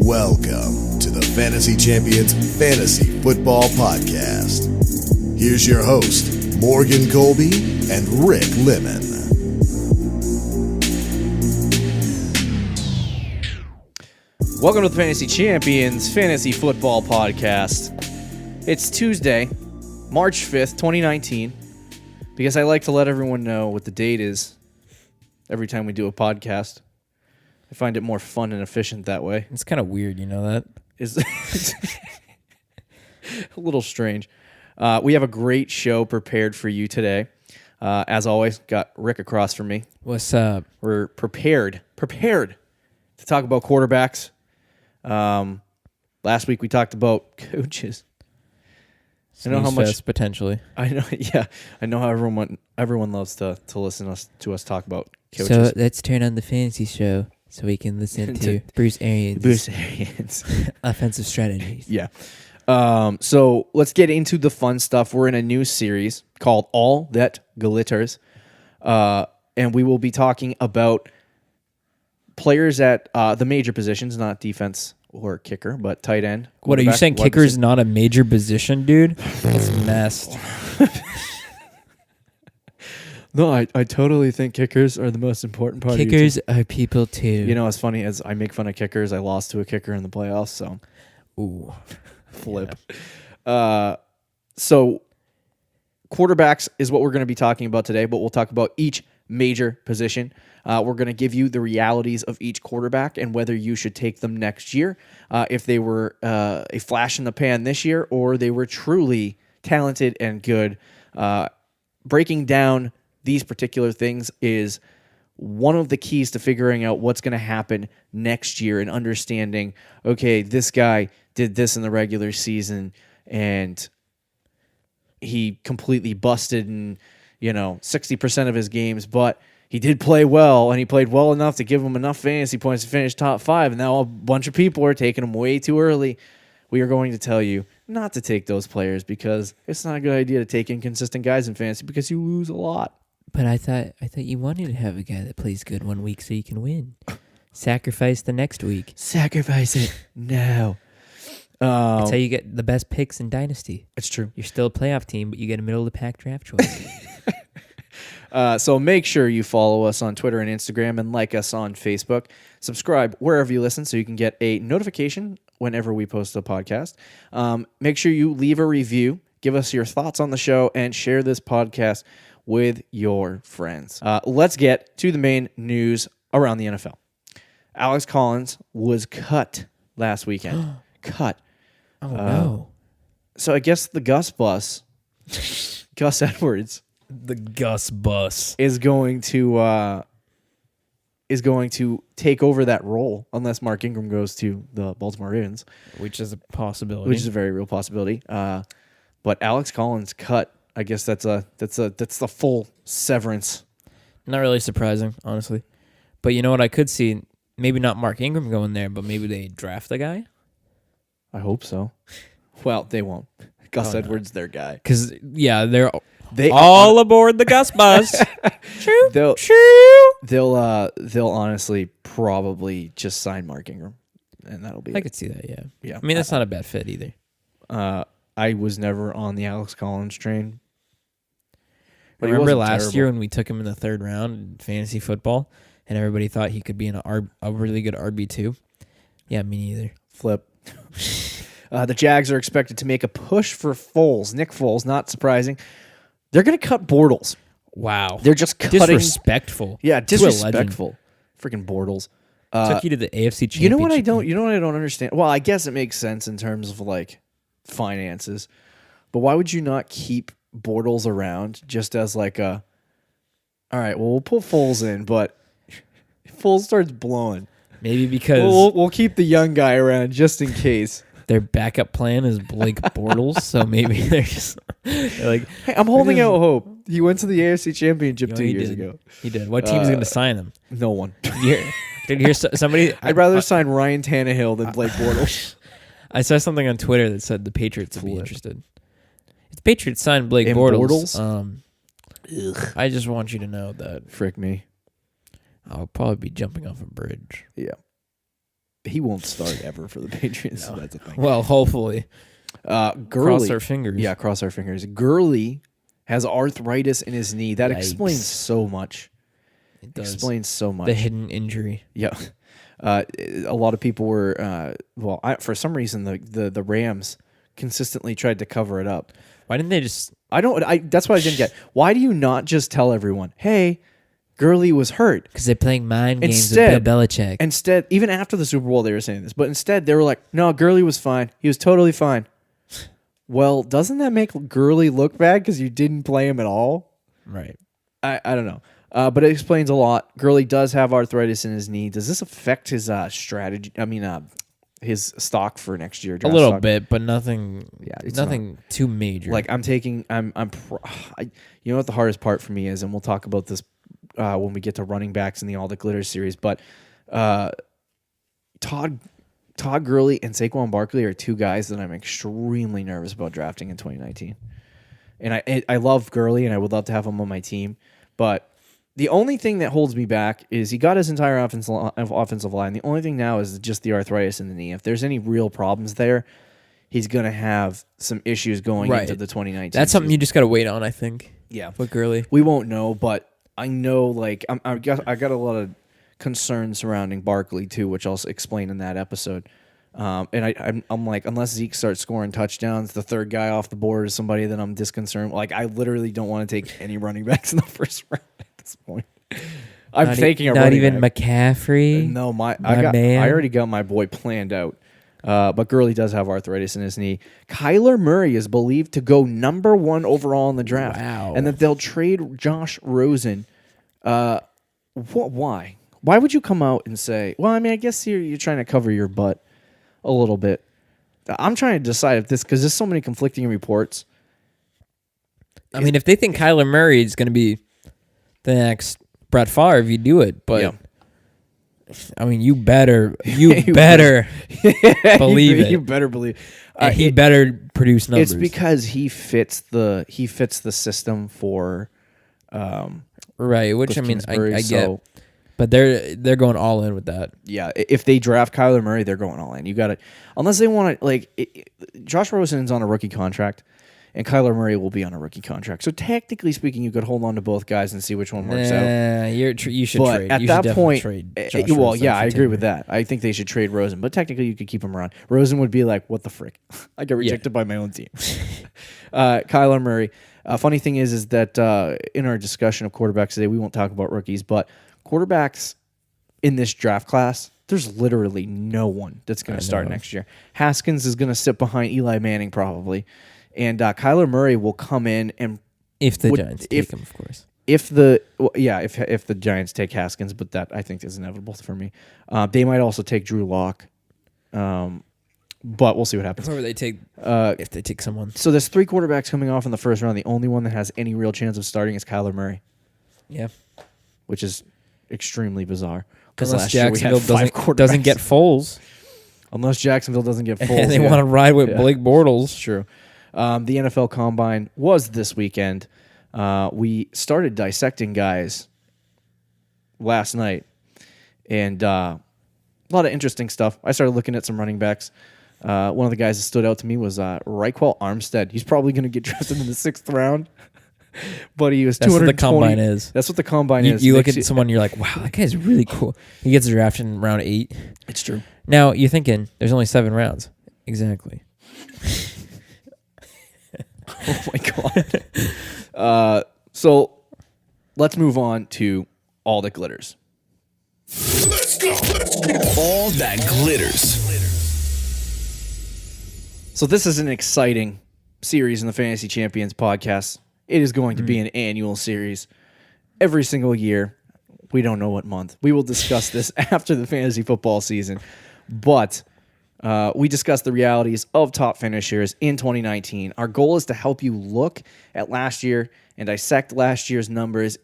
Welcome to the Fantasy Champions Fantasy Football Podcast. Here's your host, Morgan Colby and Rick Lemon. Welcome to the Fantasy Champions Fantasy Football Podcast. It's Tuesday, March 5th, 2019, because I like to let everyone know what the date is every time we do a podcast. I find it more fun and efficient that way. It's kind of weird, you know that? It's a little strange. We have a great show prepared for you today. As always, got Rick across from me. What's up? We're prepared to talk about quarterbacks. Last week we talked about coaches. I know how much potentially. I know. Yeah, I know how everyone loves to listen to us talk about coaches. So let's turn on the fantasy show so we can listen to Bruce Arians' offensive strategies. Yeah. So let's get into the fun stuff. We're in a new series called All That Glitters, and we will be talking about players at the major positions, not defense or kicker, but tight end. What, are you saying kicker is not a major position, dude? That's messed. No, I totally think kickers are the most important part Kickers are people too. You know, it's funny, as I make fun of kickers, I lost to a kicker in the playoffs, so. Ooh. Flip. Yeah. So quarterbacks is what we're going to be talking about today, but we'll talk about each major position. We're going to give you the realities of each quarterback and whether you should take them next year, if they were a flash in the pan this year or they were truly talented and good. Breaking down these particular things is one of the keys to figuring out what's going to happen next year and understanding, okay, this guy did this in the regular season and he completely busted in, 60% of his games, but he did play well, and he played well enough to give him enough fantasy points to finish top 5, and now a bunch of people are taking him way too early. We are going to tell you not to take those players because it's not a good idea to take inconsistent guys in fantasy because you lose a lot. But I thought you wanted to have a guy that plays good one week so you can win. Sacrifice the next week. Sacrifice it now. That's how you get the best picks in Dynasty. It's true. You're still a playoff team, but you get a middle-of-the-pack draft choice. So make sure you follow us on Twitter and Instagram and like us on Facebook. Subscribe wherever you listen so you can get a notification whenever we post a podcast. Make sure you leave a review, give us your thoughts on the show, and share this podcast with your friends. Let's get to the main news around the NFL. Alex Collins was cut last weekend. Cut. Oh, no. So I guess the Gus bus, Gus Edwards, The Gus bus is going to take over that role unless Mark Ingram goes to the Baltimore Ravens, which is a possibility. Which is a very real possibility. But Alex Collins cut. I guess that's the full severance. Not really surprising, honestly. But you know what I could see? Maybe not Mark Ingram going there, but maybe they draft the guy. I hope so. Well, they won't. Gus Edwards, their guy. Because they're all aboard the Gus bus. They'll honestly probably just sign Mark Ingram, and that'll be. I could see that. Yeah. Yeah. I mean, that's not a bad fit either. I was never on the Alex Collins train. But remember last year when we took him in the third round in fantasy football, and everybody thought he could be a really good RB2? Yeah, me neither. Flip. The Jags are expected to make a push for Foles. Nick Foles, not surprising. They're going to cut Bortles. Wow. They're just cutting. Disrespectful. Yeah, disrespectful. Freaking Bortles. Took you to the AFC Championship. You know what I don't understand? Well, I guess it makes sense in terms of like finances. But why would you not keep Bortles around just as like all right, well, we'll put Foles in, but if Foles starts blowing. Maybe because we'll keep the young guy around just in case. Their backup plan is Blake Bortles, so maybe they're like, hey, I'm holding out hope. He went to the AFC Championship 2 years ago. He did. What team's going to sign him? No one. Did you hear somebody? I'd rather sign Ryan Tannehill than Blake Bortles. I saw something on Twitter that said the Patriots would be interested. If the Patriots signed Blake Bortles, I just want you to know that frick me. I'll probably be jumping off a bridge. Yeah. he won't start ever for the Patriots. No. So that's a thing. Well, hopefully. Gurley, cross our fingers. Yeah, cross our fingers. Gurley has arthritis in his knee. That explains so much. It does. Explains so much. The hidden injury. Yeah. A lot of people were, for some reason, the Rams consistently tried to cover it up. Why didn't they just... That's what I didn't get. Why do you not just tell everyone, hey, Gurley was hurt? Because they're playing mind games with Bill Belichick. Instead, even after the Super Bowl, they were saying this. But instead, they were like, no, Gurley was fine. He was totally fine. Well, doesn't that make Gurley look bad because you didn't play him at all? Right. I don't know. But it explains a lot. Gurley does have arthritis in his knee. Does this affect his strategy? I mean, his stock for next year? A little bit, but nothing. Yeah, it's nothing too major. Like you know what the hardest part for me is, and we'll talk about this when we get to running backs in the All the Glitter series. But Todd Gurley and Saquon Barkley are two guys that I'm extremely nervous about drafting in 2019. And I love Gurley, and I would love to have him on my team, but the only thing that holds me back is he got his entire offensive line. The only thing now is just the arthritis in the knee. If there's any real problems there, he's going to have some issues going into the 2019 That's something you just got to wait on, I think. Yeah. With Gurley. We won't know, but I know I got a lot of concerns surrounding Barkley too, which I'll explain in that episode. And I'm like, unless Zeke starts scoring touchdowns, the third guy off the board is somebody that I'm disconcerted. Like, I literally don't want to take any running backs in the first round at this point. I'm taking a running back. Not even McCaffrey? No, I already got my boy planned out. But Gurley does have arthritis in his knee. Kyler Murray is believed to go number 1 overall in the draft. Wow. And that they'll trade Josh Rosen. Why? Why would you come out and say, well, I mean, I guess you're trying to cover your butt a little bit. I'm trying to decide if this, because there's so many conflicting reports. I mean, if they think Kyler Murray is going to be the next Brett Favre, you do it. But, I mean, you better believe it. You better believe. He better produce numbers. It's because he fits the system for right, which I mean, I get. But they're going all in with that. Yeah, if they draft Kyler Murray, they're going all in. You got to, unless they want to, Josh Rosen's on a rookie contract, and Kyler Murray will be on a rookie contract. So technically speaking, you could hold on to both guys and see which one works out. You should trade. At that point, I agree with that. I think they should trade Rosen, but technically you could keep him around. Rosen would be like, what the frick? I got rejected by my own team. Kyler Murray. Funny thing is that in our discussion of quarterbacks today, we won't talk about rookies, but quarterbacks in this draft class, there's literally no one that's going to start next year. Haskins is going to sit behind Eli Manning probably, and Kyler Murray will come in and if the Giants take him, of course. If the Giants take Haskins, but that I think is inevitable for me. They might also take Drew Lock, but we'll see what happens. Whoever they take, if they take someone. So there's 3 quarterbacks coming off in the first round. The only one that has any real chance of starting is Kyler Murray. Yeah, which is extremely bizarre. Unless Jacksonville doesn't get Foles. Unless Jacksonville doesn't get Foles. And they want to ride with Blake Bortles. It's true. The NFL Combine was this weekend. We started dissecting guys last night. And a lot of interesting stuff. I started looking at some running backs. One of the guys that stood out to me was Raekwon Armstead. He's probably going to get drafted in the 6th round. But he was 220. That's what the combine is. That's what the combine is. You look at someone and you're like, wow, that guy's really cool. He gets drafted in round 8. It's true. Now, you're thinking, there's only 7 rounds. Exactly. Oh, my God. So, let's move on to All That Glitters. Let's go. All That Glitters. So, this is an exciting series in the Fantasy Champions podcast. It is going to be an annual series every single year. We don't know what month. We will discuss this after the fantasy football season. But we discuss the realities of top finishers in 2019. Our goal is to help you look at last year and dissect last year's numbers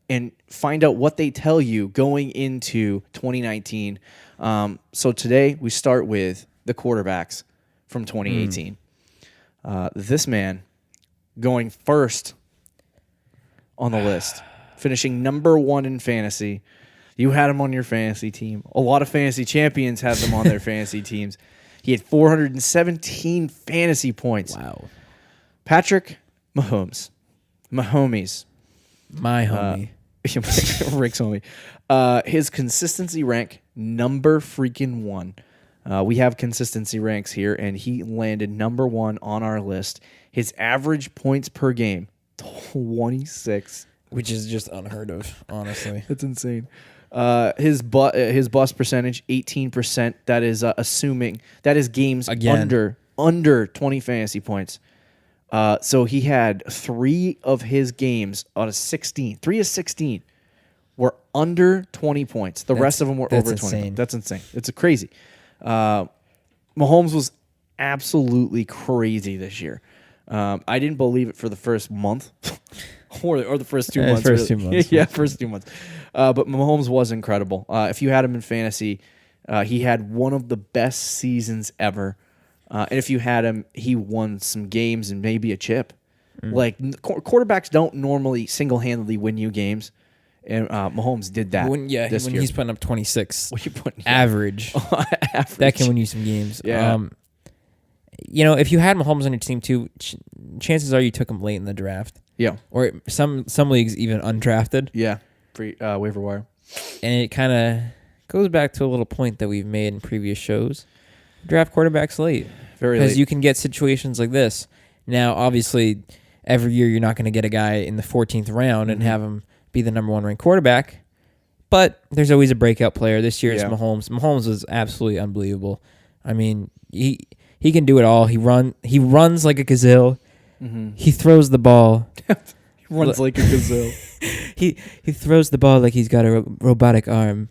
and find out what they tell you going into 2019. So today we start with the quarterbacks from 2018. This man going first on the list, finishing number 1 in fantasy. You had him on your fantasy team. A lot of fantasy champions had them on their fantasy teams. He had 417 fantasy points. Wow. Patrick Mahomes. Mahomies. My homie. Rick's homie. His consistency rank, number freaking 1. We have consistency ranks here, and he landed number 1 on our list. His average points per game, 26. Which is just unheard of, honestly. That's insane. His bust percentage, 18%. That is assuming that is games Again. under 20 fantasy points. So he had 3 of his games out of 16. 3 of 16 were under 20 points. The rest of them were over 20 points. That's insane. It's crazy. Mahomes was absolutely crazy this year. I didn't believe it for the first month. or the first 2 months. First 2 months. Yeah, first 2 months. But Mahomes was incredible. If you had him in fantasy, he had one of the best seasons ever. And if you had him, he won some games and maybe a chip. Like, quarterbacks don't normally single-handedly win you games. And Mahomes did that. When he's putting up 26 average, average, that can win you some games. Yeah. If you had Mahomes on your team too, chances are you took him late in the draft. Yeah. Or some leagues even undrafted. Yeah. Free waiver wire. And it kind of goes back to a little point that we've made in previous shows. Draft quarterbacks late. Very late. Because you can get situations like this. Now, obviously, every year you're not going to get a guy in the 14th round and have him be the number 1 ranked quarterback. But there's always a breakout player. This year it's Mahomes. Mahomes was absolutely unbelievable. I mean, he can do it all. He runs like a gazelle. Mm-hmm. He throws the ball. He runs like a gazelle. He throws the ball like he's got a robotic arm.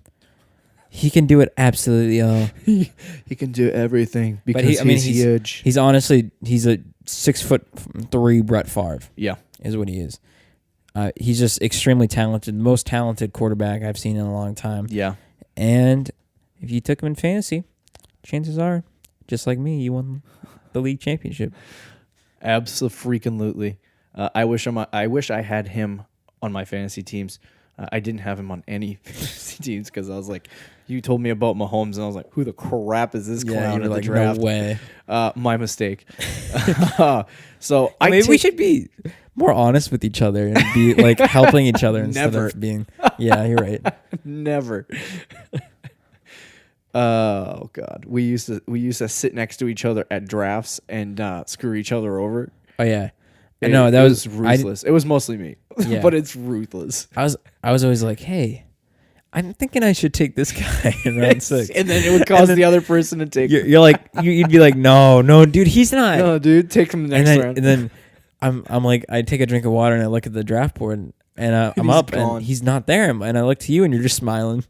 He can do it absolutely all. He can do everything because he's huge. He's honestly a 6'3" Brett Favre. Yeah, is what he is. He's just extremely talented, the most talented quarterback I've seen in a long time. Yeah, and if you took him in fantasy, chances are, just like me, you won the league championship. Absolutely. I wish I had him on my fantasy teams. I didn't have him on any fantasy teams because I was like, you told me about Mahomes, and I was like, who the crap is this clown in the draft? No way. My mistake. So maybe we should be more honest with each other and be like helping each other instead of being. Yeah, you're right. Never. Oh God, we used to sit next to each other at drafts and screw each other over. Oh yeah. No, that was ruthless. It was mostly me, but it's ruthless. I was always like, hey, I'm thinking I should take this guy in round 6, and then it would cause the other person to take. You're like, you'd be like, no, dude, he's not. No, dude, take him the next round. And then I'm like, I take a drink of water and I look at the draft board and I'm up gone. and he's not there, and I look to you and you're just smiling,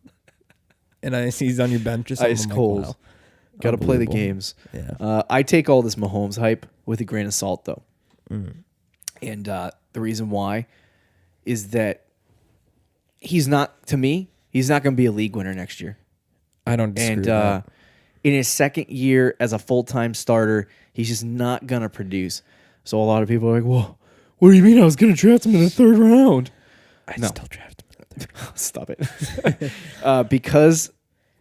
and I see he's on your bench or something. Ice cold. Like, wow. Got to play the games. Yeah. I take all this Mahomes hype with a grain of salt, though. And the reason why is that he's not going to be a league winner next year. I don't disagree with that. In his second year as a full-time starter, he's just not going to produce. So a lot of people are like, well, what do you mean I was going to draft him in the 3rd round? I still draft him in the 3rd round. Stop it.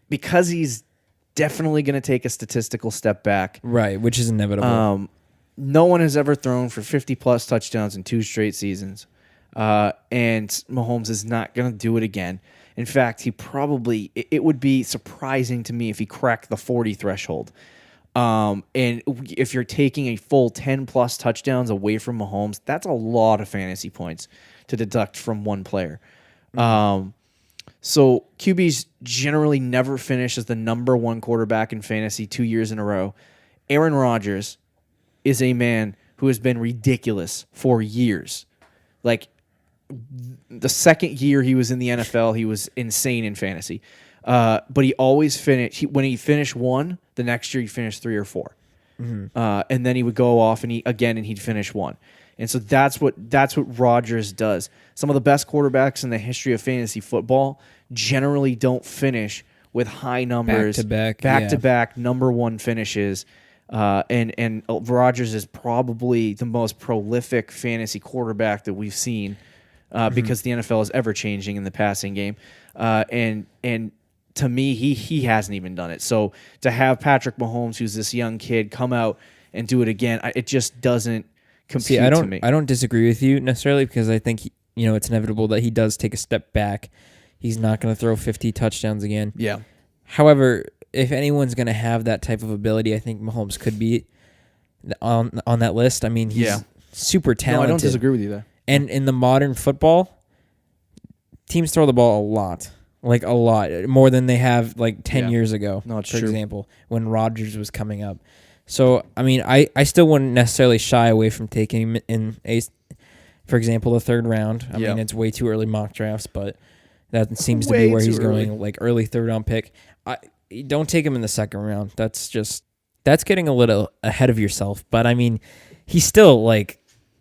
Because he's definitely going to take a statistical step back. Right, which is inevitable. No one has ever thrown for 50-plus touchdowns in 2 straight seasons. And Mahomes is not going to do it again. In fact, it would be surprising to me if he cracked the 40 threshold. And if you're taking a full 10-plus touchdowns away from Mahomes, that's a lot of fantasy points to deduct from one player. So QBs generally never finish as the number 1 quarterback in fantasy 2 years in a row. Aaron Rodgers is a man who has been ridiculous for years. Like, the second year he was in the NFL, he was insane in fantasy. But he always finished. When he finished 1, the next year he finished 3 or 4. And then he would go off and he'd finish 1. And so that's what Rodgers does. Some of the best quarterbacks in the history of fantasy football generally don't finish with high numbers, back to back number 1 finishes. And Rodgers is probably the most prolific fantasy quarterback that we've seen because the NFL is ever changing in the passing game. And to me, he hasn't even done it. So to have Patrick Mahomes, who's this young kid, come out and do it again, it just doesn't compute to me. I don't disagree with you necessarily because I think it's inevitable that he does take a step back. He's not going to throw 50 touchdowns again. Yeah. However, if anyone's going to have that type of ability, I think Mahomes could be on that list. I mean, he's super talented. No, I don't disagree with you there. And in the modern football, teams throw the ball a lot. Like a lot. More than they have 10 years ago, no, it's for true. example, when Rodgers was coming up. So, I mean, I still wouldn't necessarily shy away from taking him in, for example, the third round. I mean, it's way too early mock drafts, but that seems to be where he's going, early third round pick. Don't take him in the second round. That's getting a little ahead of yourself. But, I mean, he's still,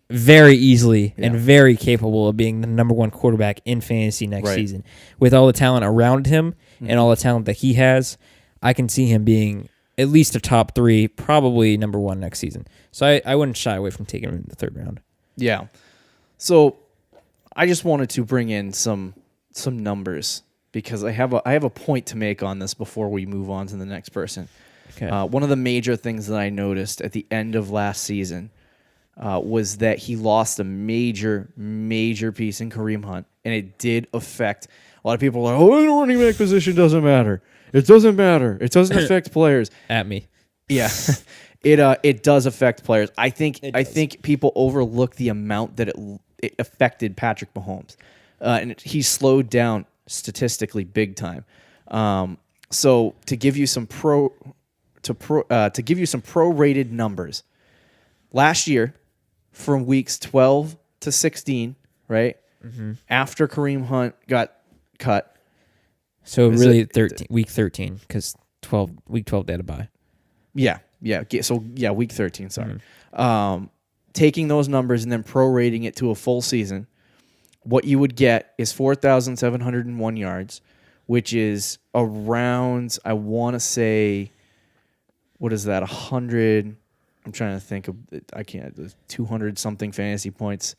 very easily and very capable of being the number one quarterback in fantasy next season. With all the talent around him and all the talent that he has, I can see him being at least a top 3, probably number 1 next season. So I wouldn't shy away from taking him in the third round. Yeah. So I just wanted to bring in some numbers because I have a point to make on this before we move on to the next person. Okay. One of the major things that I noticed at the end of last season was that he lost a major piece in Kareem Hunt, and it did affect a lot of people. Are like, oh, the running back position doesn't matter. It doesn't matter. It doesn't affect players. At me. Yeah, it does affect players. I think people overlook the amount that it affected Patrick Mahomes, and he slowed down statistically big time. So to give you some prorated numbers, last year from weeks 12 to 16, right after Kareem Hunt got cut. So really, week 13, because week 12 they had a bye. Yeah. So week 13. Sorry. Taking those numbers and then prorating it to a full season, what you would get is 4,701 yards, which is around, I want to say, what is that? 100. I'm trying to think of. I can't. 200 something fantasy points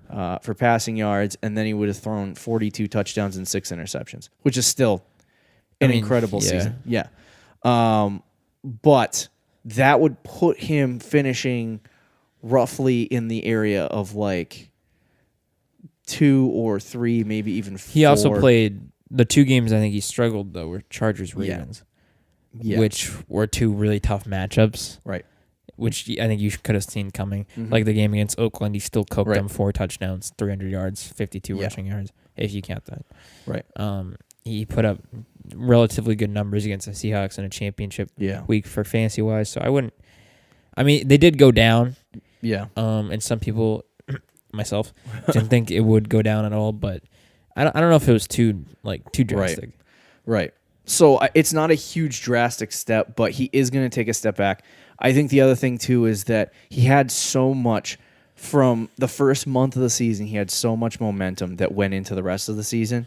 for passing yards, and then he would have thrown 42 touchdowns and 6 interceptions, which is still an incredible season. Yeah. But that would put him finishing roughly in the area of 2 or 3, maybe even 4. He also played the 2 games I think he struggled, though, were Chargers-Ravens, which were 2 really tough matchups. Right. Which I think you could have seen coming. Like the game against Oakland, he still cooked them 4 touchdowns, 300 yards, 52 rushing yards, if you count that. Right. He put up relatively good numbers against the Seahawks in a championship week for fantasy-wise. So I wouldn't... I mean, they did go down. Yeah. And some people, myself, didn't think it would go down at all, but I don't know if it was too drastic. Right. So it's not a huge drastic step, but he is going to take a step back. I think the other thing, too, is that he had so much from the first month of the season. He had so much momentum that went into the rest of the season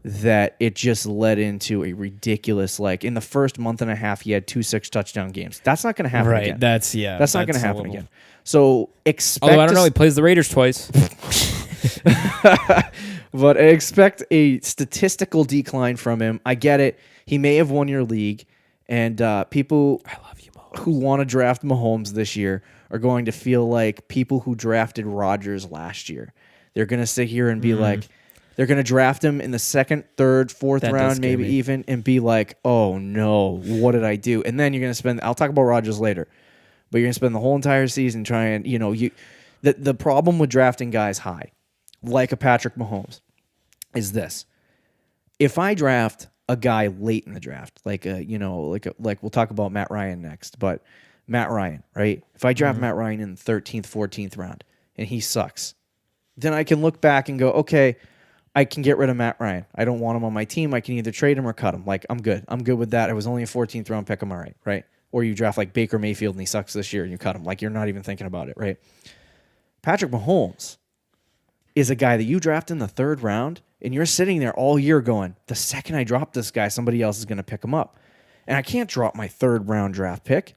that it just led into a ridiculous, in the first month and a half, he had 2 6-touchdown games. That's not going to happen again. That's not going to happen again. So expect... Although I don't know, he plays the Raiders twice. But I expect a statistical decline from him. I get it. He may have won your league, and people who want to draft Mahomes this year are going to feel like people who drafted Rodgers last year. They're going to sit here and be like, they're going to draft him in the second, third, fourth round, maybe even, and be like, oh no, what did I do? And then you're going to spend, I'll talk about Rodgers later, but you're going to spend the whole entire season trying, the problem with drafting guys high, like a Patrick Mahomes, is this. If I draft a guy late in the draft, like we'll talk about Matt Ryan next, but Matt Ryan, right? If I draft Matt Ryan in the 13th, 14th round and he sucks, then I can look back and go, okay, I can get rid of Matt Ryan. I don't want him on my team. I can either trade him or cut him. I'm good. I'm good with that. It was only a 14th round pick. I'm all right? Or you draft Baker Mayfield and he sucks this year and you cut him. You're not even thinking about it, right? Patrick Mahomes is a guy that you draft in the 3rd round and you're sitting there all year going, the second I drop this guy, somebody else is going to pick him up. And I can't drop my 3rd round draft pick.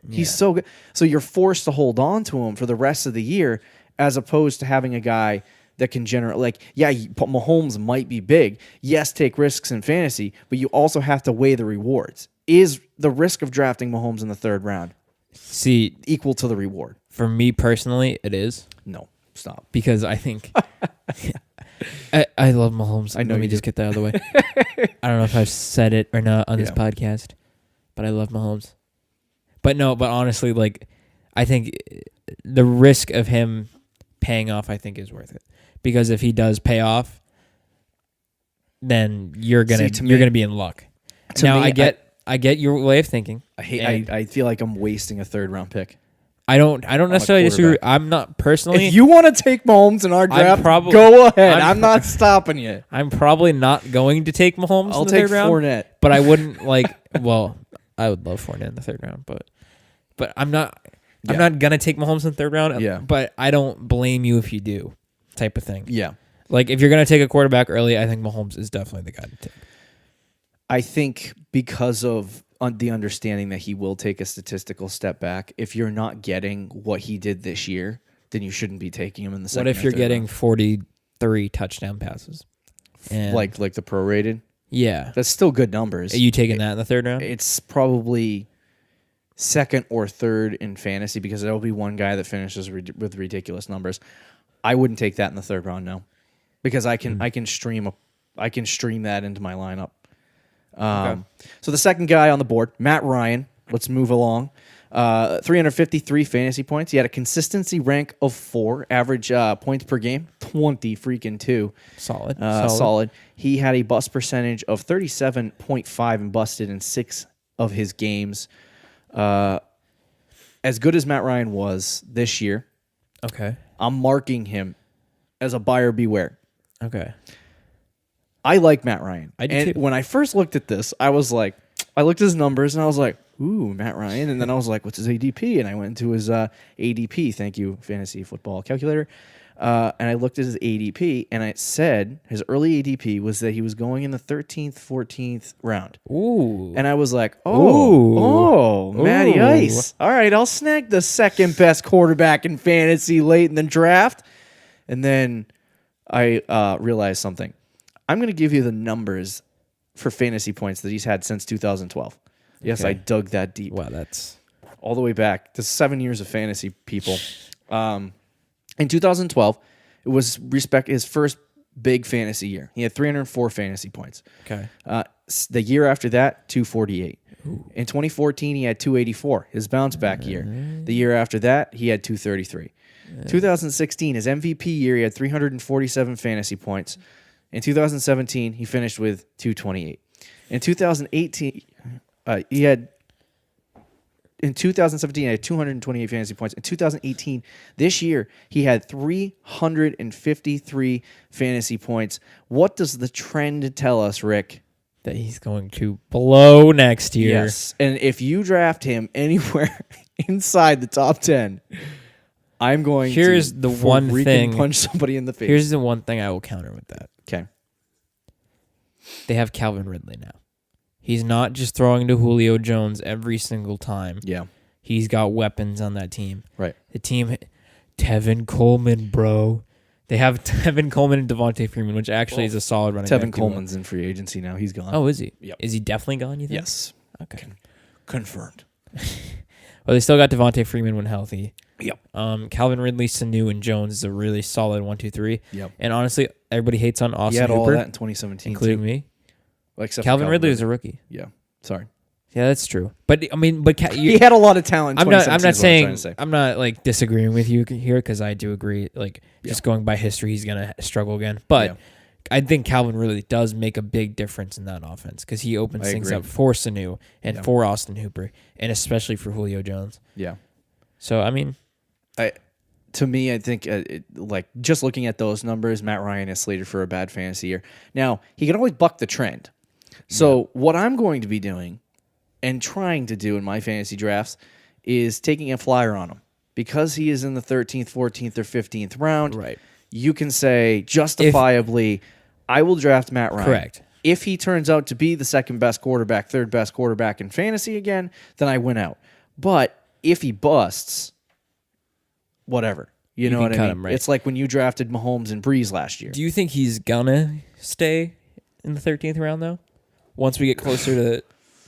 He's so good. So you're forced to hold on to him for the rest of the year as opposed to having a guy that can generate, like, yeah, Mahomes might be big. Yes, take risks in fantasy, but you also have to weigh the rewards. Is the risk of drafting Mahomes in the 3rd round equal to the reward? For me personally, it is. No, stop. Because I think I love Mahomes. I know Let me you just do. get that out of the way. I don't know if I've said it or not on this Yeah. podcast, but I love Mahomes. But honestly, like, I think the risk of him paying off, I think, is worth it. Because if he does pay off, then you're gonna be in luck. Now, I get your way of thinking. I feel like I'm wasting a 3rd round pick. I don't necessarily disagree. quarterback. I'm not personally. If you want to take Mahomes in our draft, go ahead. I'm not stopping you. I'm probably not going to take Mahomes I'll in the take 3rd round. Fournette. But I wouldn't well, I would love Fournette in the 3rd round, but I'm not gonna take Mahomes in the 3rd round. Yeah. But I don't blame you if you do, type of thing. Yeah. Like, if you're gonna take a quarterback early, I think Mahomes is definitely the guy to take. I think because of the understanding that he will take a statistical step back, if you're not getting what he did this year, then you shouldn't be taking him in the 2nd. What if you're getting 43 touchdown passes? And like the prorated? Yeah. That's still good numbers. Are you taking that in the 3rd round? It's probably 2nd or 3rd in fantasy because there will be one guy that finishes with ridiculous numbers. I wouldn't take that in the 3rd round, no, because I can stream that into my lineup. Okay. So the 2nd guy on the board, Matt Ryan. Let's move along. 353 fantasy points. He had a consistency rank of 4, average points per game 20 Solid. He had a bust percentage of 37.5 and busted in 6 of his games. As good as Matt Ryan was this year, Okay. I'm marking him as a buyer beware. Okay. I like Matt Ryan. I do and too. when I first looked at this, I looked at his numbers and I was like, ooh, Matt Ryan. And then I was like, what's his ADP? And I went into his ADP. Thank you, Fantasy Football Calculator. And I looked at his ADP and it said his early ADP was that he was going in the 13th, 14th round. Ooh. And I was like, Ooh. Matty Ooh. Ice. All right, I'll snag the 2nd best quarterback in fantasy late in the draft. And then I realized something. I'm going to give you the numbers for fantasy points that he's had since 2012. Yes, Okay. I dug that deep. Wow, that's All the way back to 7 years of fantasy, people. In 2012, it was his first big fantasy year. He had 304 fantasy points. okay. The year after that, 248. In 2014, he had 284, his bounce back year. The year after that, he had 233. 2016, his MVP year, he had 347 fantasy points. In 2017, he finished with 228. In 2017, he had 228 fantasy points. In 2018, this year, he had 353 fantasy points. What does the trend tell us, Rick? That he's going to blow next year. Yes. And if you draft him anywhere inside the top 10, I'm going Here's to the one thing. punch somebody in the face. Here's the one thing I will counter with that. Okay. They have Calvin Ridley now. He's not just throwing to Julio Jones every single time. Yeah. He's got weapons on that team. Right. The team, Tevin Coleman, bro. They have Tevin Coleman and Devontae Freeman, which actually is a solid running back. Tevin Coleman's in free agency now. He's gone. Oh, is he? Yep. Is he definitely gone, you think? Yes. Okay. Confirmed. Well, they still got Devontae Freeman when healthy. Yep. Calvin Ridley, Sanu, and Jones is a really solid 1-2-3. Yep. And honestly, everybody hates on He Austin had all Hooper, of that in 2017, including too. me. Well, except for Calvin Ridley was a rookie. Yeah. Sorry. Yeah, that's true. But I mean, He had a lot of talent. In I'm not 2017 is what saying trying to say. I'm not like disagreeing with you here because I do agree. Like just going by history, he's gonna struggle again. But Yeah. I think Calvin really does make a big difference in that offense because he opens I things agree. up for Sanu and for Austin Hooper and especially for Julio Jones. Yeah. So I mean, To me, I think like just looking at those numbers, Matt Ryan is slated for a bad fantasy year. Now, he can always buck the trend. So what I'm going to be doing and trying to do in my fantasy drafts is taking a flyer on him. Because he is in the 13th, 14th, or 15th round, right. You can say justifiably, I will draft Matt Ryan. Correct. If he turns out to be the 2nd best quarterback, 3rd best quarterback in fantasy again, then I win out. But if he busts, whatever. You know what I mean? him, right? It's like when you drafted Mahomes and Brees last year. Do you think he's gonna stay in the 13th round though? Once we get closer to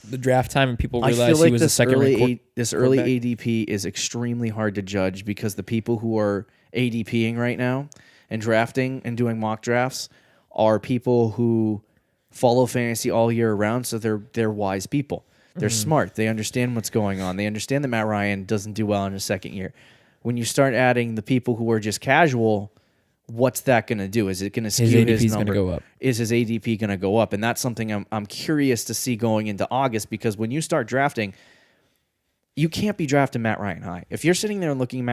the draft time and people realize I feel like he was a second ranked this early ADP is extremely hard to judge because the people who are ADPing right now and drafting and doing mock drafts are people who follow fantasy all year round, so they're wise people. They're smart. They understand what's going on. They understand that Matt Ryan doesn't do well in his second year. When you start adding the people who are just casual, what's that going to do? Is it going to skew his number? Gonna go up. Is his ADP going to go up? And that's something I'm curious to see going into August, because when you start drafting, you can't be drafting Matt Ryan high. If you're sitting there and looking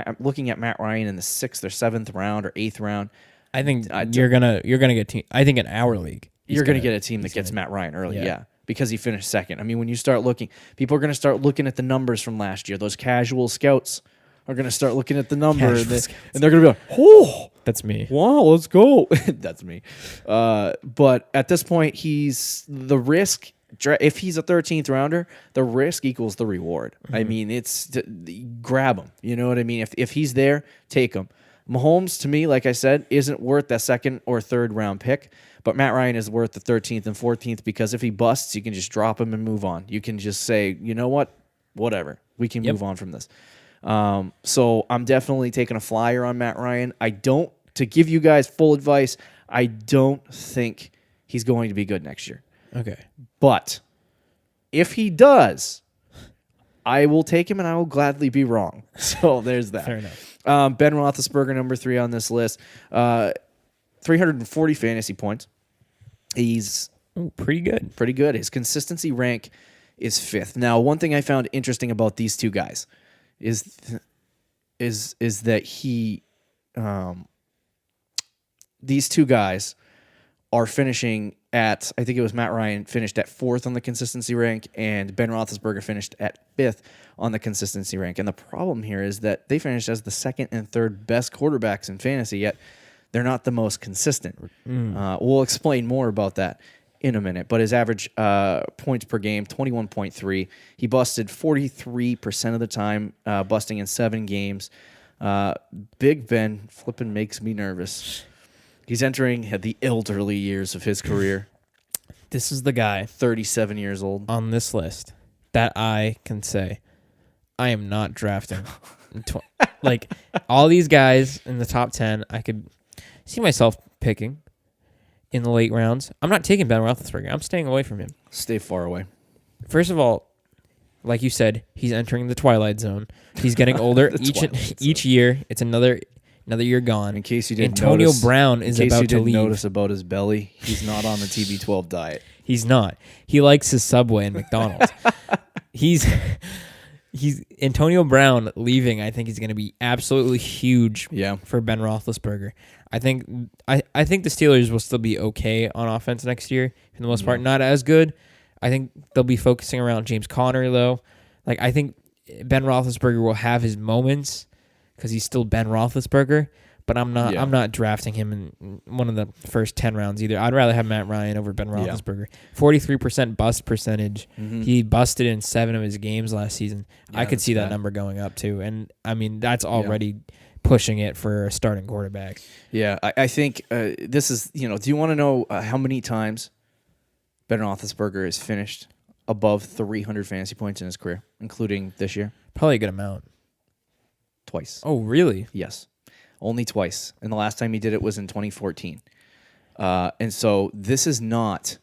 at Matt Ryan in the 6th or 7th round or 8th round, I think you're gonna get team. I think in our league, you're going to get a team that gets Matt Ryan early. Yeah. Because he finished second. I mean, when you start looking, people are going to start looking at the numbers from last year. Those casual scouts are going to start looking at the number, and they're going to be like, "Oh, that's me. Wow, let's go." That's me. But at this point, he's the risk. If he's a 13th rounder, the risk equals the reward. I mean, it's grab him. You know what I mean? If he's there, take him. Mahomes, to me, like I said, isn't worth that 2nd or 3rd round pick. But Matt Ryan is worth the 13th and 14th because if he busts, you can just drop him and move on. You can just say, you know what? Whatever. We can move on from this. So I'm definitely taking a flyer on Matt Ryan. To give you guys full advice, I don't think he's going to be good next year. Okay. But if he does, I will take him and I will gladly be wrong. So there's that. Fair enough. Ben Roethlisberger, number 3 on this list. 340 fantasy points. He's pretty good. Pretty good. His consistency rank is 5th. Now, one thing I found interesting about these two guys is that these two guys are finishing at, I think it was Matt Ryan finished at 4th on the consistency rank, and Ben Roethlisberger finished at 5th on the consistency rank. And the problem here is that they finished as the 2nd and 3rd best quarterbacks in fantasy, yet they're not the most consistent. We'll explain more about that in a minute. But his average points per game, 21.3. He busted 43% of the time, busting in 7 games. Big Ben flipping makes me nervous. He's entering the elderly years of his career. This is the guy 37 years old on this list that I can say I am not drafting. Like all these guys in the top 10, I could see myself picking in the late rounds. I'm not taking Ben Roethlisberger. I'm staying away from him. Stay far away. First of all, like you said, he's entering the twilight zone. He's getting older each year. It's another year gone. In case you didn't Antonio notice, Brown is about to leave. Notice about his belly, he's not on the TB12 diet. He's not. He likes his Subway and McDonald's. He's Antonio Brown leaving. I think he's going to be absolutely huge for Ben Roethlisberger. I think the Steelers will still be okay on offense next year for the most part. Not as good. I think they'll be focusing around James Conner though. Like I think Ben Roethlisberger will have his moments because he's still Ben Roethlisberger. But I'm not. I'm not drafting him in one of the first 10 rounds either. I'd rather have Matt Ryan over Ben Roethlisberger. 43% bust percentage. He busted in 7 of his games last season. I could see that number going up too. And I mean that's already pushing it for a starting quarterback. Yeah, I think this is. Do you want to know how many times Ben Roethlisberger has finished above 300 fantasy points in his career, including this year? Probably a good amount. Twice. Oh, really? Yes. Only twice. And the last time he did it was in 2014. And so this is not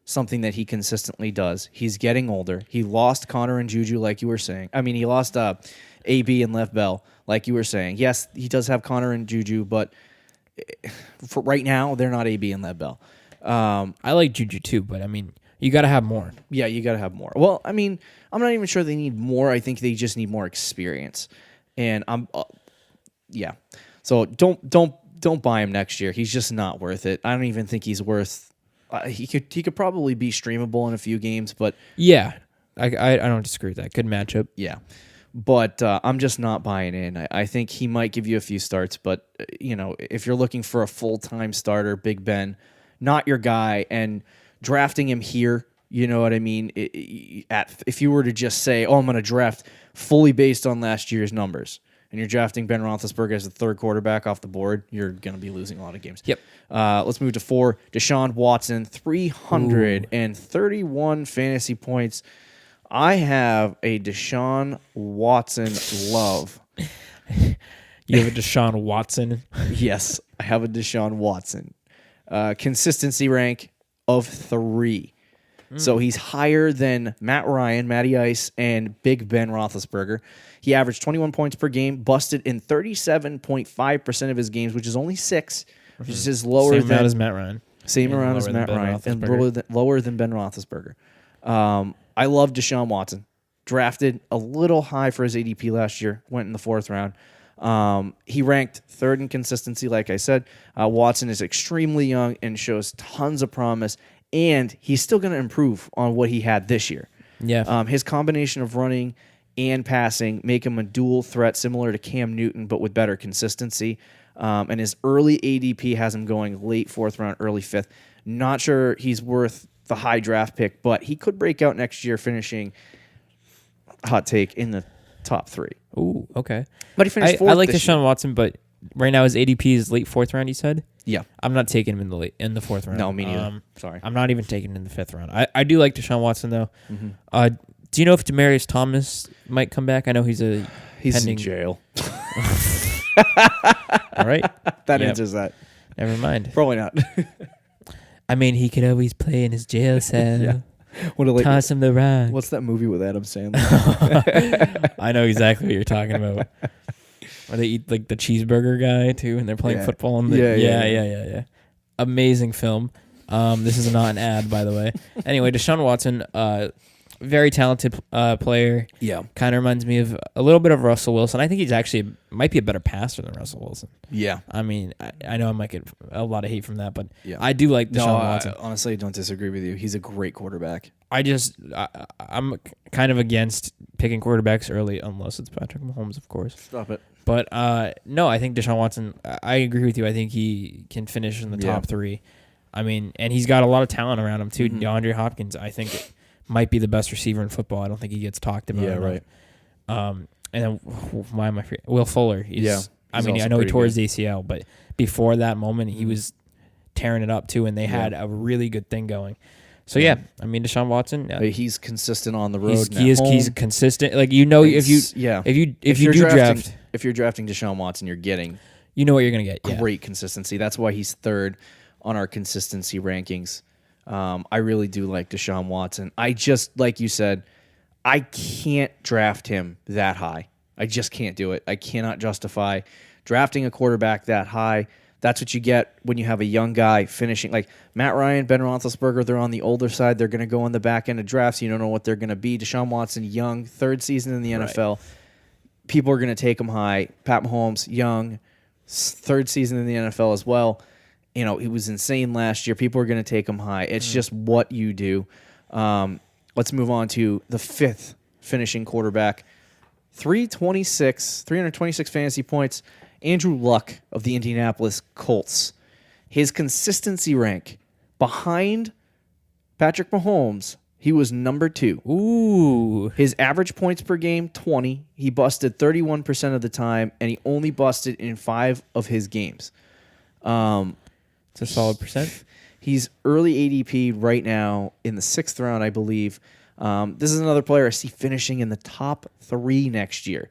something that he consistently does. He's getting older. He lost Connor and Juju, like you were saying. I mean, he lost AB and Lev Bell, like you were saying. Yes, he does have Connor and Juju, but for right now, they're not AB and Lev Bell. I like Juju too, but I mean, you got to have more. Yeah, you got to have more. Well, I mean, I'm not even sure they need more. I think they just need more experience. And So don't buy him next year. He's just not worth it. I don't even think he's worth. He could probably be streamable in a few games, but yeah, I don't disagree with that. Good matchup. Yeah, but I'm just not buying in. I think he might give you a few starts, but if you're looking for a full-time starter, Big Ben, not your guy, and drafting him here. You know what I mean? If you were to just say, "Oh, I'm going to draft fully based on last year's numbers," and you're drafting Ben Roethlisberger as the third quarterback off the board, you're going to be losing a lot of games. Yep. Let's move to 4. Deshaun Watson, 331 fantasy points. I have a Deshaun Watson love. You have a Deshaun Watson. Yes, I have a Deshaun Watson. Consistency rank of 3. So he's higher than Matt Ryan, Matty Ice, and Big Ben Roethlisberger. He averaged 21 points per game, busted in 37.5% of his games, which is only 6, which is lower Same amount as Matt Ryan. Same amount as Matt Ryan, and lower than Ben Roethlisberger. I love Deshaun Watson. Drafted a little high for his ADP last year. Went in the 4th round. He ranked 3rd in consistency, like I said. Watson is extremely young and shows tons of promise, and he's still going to improve on what he had this year. Yeah. His combination of running and passing make him a dual threat similar to Cam Newton, but with better consistency. And his early ADP has him going late 4th round, early 5th. Not sure he's worth the high draft pick, but he could break out next year, finishing, hot take, in the top 3. Ooh, okay. But he finished 4th. I like Deshaun Watson, but right now his ADP is late 4th round, you said? Yeah. I'm not taking him in the 4th round. No, me neither. Sorry. I'm not even taking him in the 5th round. I do like Deshaun Watson, though. Mm-hmm. Do you know if Demaryius Thomas might come back? I know he's pending... in jail. All right. That answers that. Never mind. Probably not. I mean, he could always play in his jail cell. Yeah. Toss him the rock. What's that movie with Adam Sandler? I know exactly what you're talking about. Where they eat like the cheeseburger guy too, and they're playing football. Yeah. Amazing film. This is not an ad, by the way. Anyway, Deshaun Watson, very talented player. Yeah. Kind of reminds me of a little bit of Russell Wilson. I think he's actually might be a better passer than Russell Wilson. Yeah. I mean, I know I might get a lot of hate from that, but yeah. I do like Deshaun Watson. Honestly, I don't disagree with you. He's a great quarterback. I'm kind of against picking quarterbacks early, unless it's Patrick Mahomes, of course. Stop it. But no, I think Deshaun Watson, I agree with you. I think he can finish in the top 3. I mean, and he's got a lot of talent around him, too. Mm-hmm. DeAndre Hopkins, I think, might be the best receiver in football. I don't think he gets talked about. Yeah, right. And then, why am I forgetting? Will Fuller. I mean, I know he tore his ACL, but before that moment, he was tearing it up, too, and they had a really good thing going. So, I mean, Deshaun Watson. He's consistent on the road. He's consistent. Like, you know, if you're drafting Deshaun Watson, you're getting, you know what you're going to get. Great consistency. That's why he's 3rd on our consistency rankings. I really do like Deshaun Watson. I just, like you said, I can't draft him that high. I just can't do it. I cannot justify drafting a quarterback that high. That's what you get when you have a young guy finishing. Like Matt Ryan, Ben Roethlisberger, they're on the older side. They're going to go on the back end of drafts. You don't know what they're going to be. Deshaun Watson, young, 3rd season in the NFL. People are going to take him high. Pat Mahomes, young, 3rd season in the NFL as well. You know, he was insane last year. People are going to take him high. It's just what you do. Let's move on to the 5th finishing quarterback. 326 fantasy points. Andrew Luck of the Indianapolis Colts. His consistency rank behind Patrick Mahomes, he was number 2. Ooh. His average points per game, 20. He busted 31% of the time, and he only busted in 5 of his games. It's a solid percent. He's early ADP right now in the 6th round, I believe. This is another player I see finishing in the top 3 next year.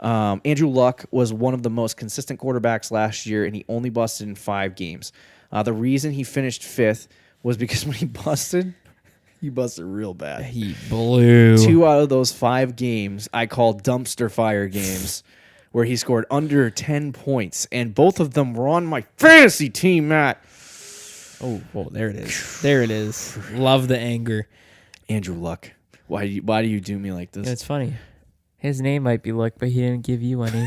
Andrew Luck was one of the most consistent quarterbacks last year, and he only busted in 5 games. The reason he finished 5th was because when he busted real bad. He blew. 2 out of those 5 games I call dumpster fire games, where he scored under 10 points, and both of them were on my fantasy team, Matt. Oh, well, there it is. There it is. Love the anger. Andrew Luck. Why do you do me like this? It's funny. His name might be Luck, but he didn't give you any.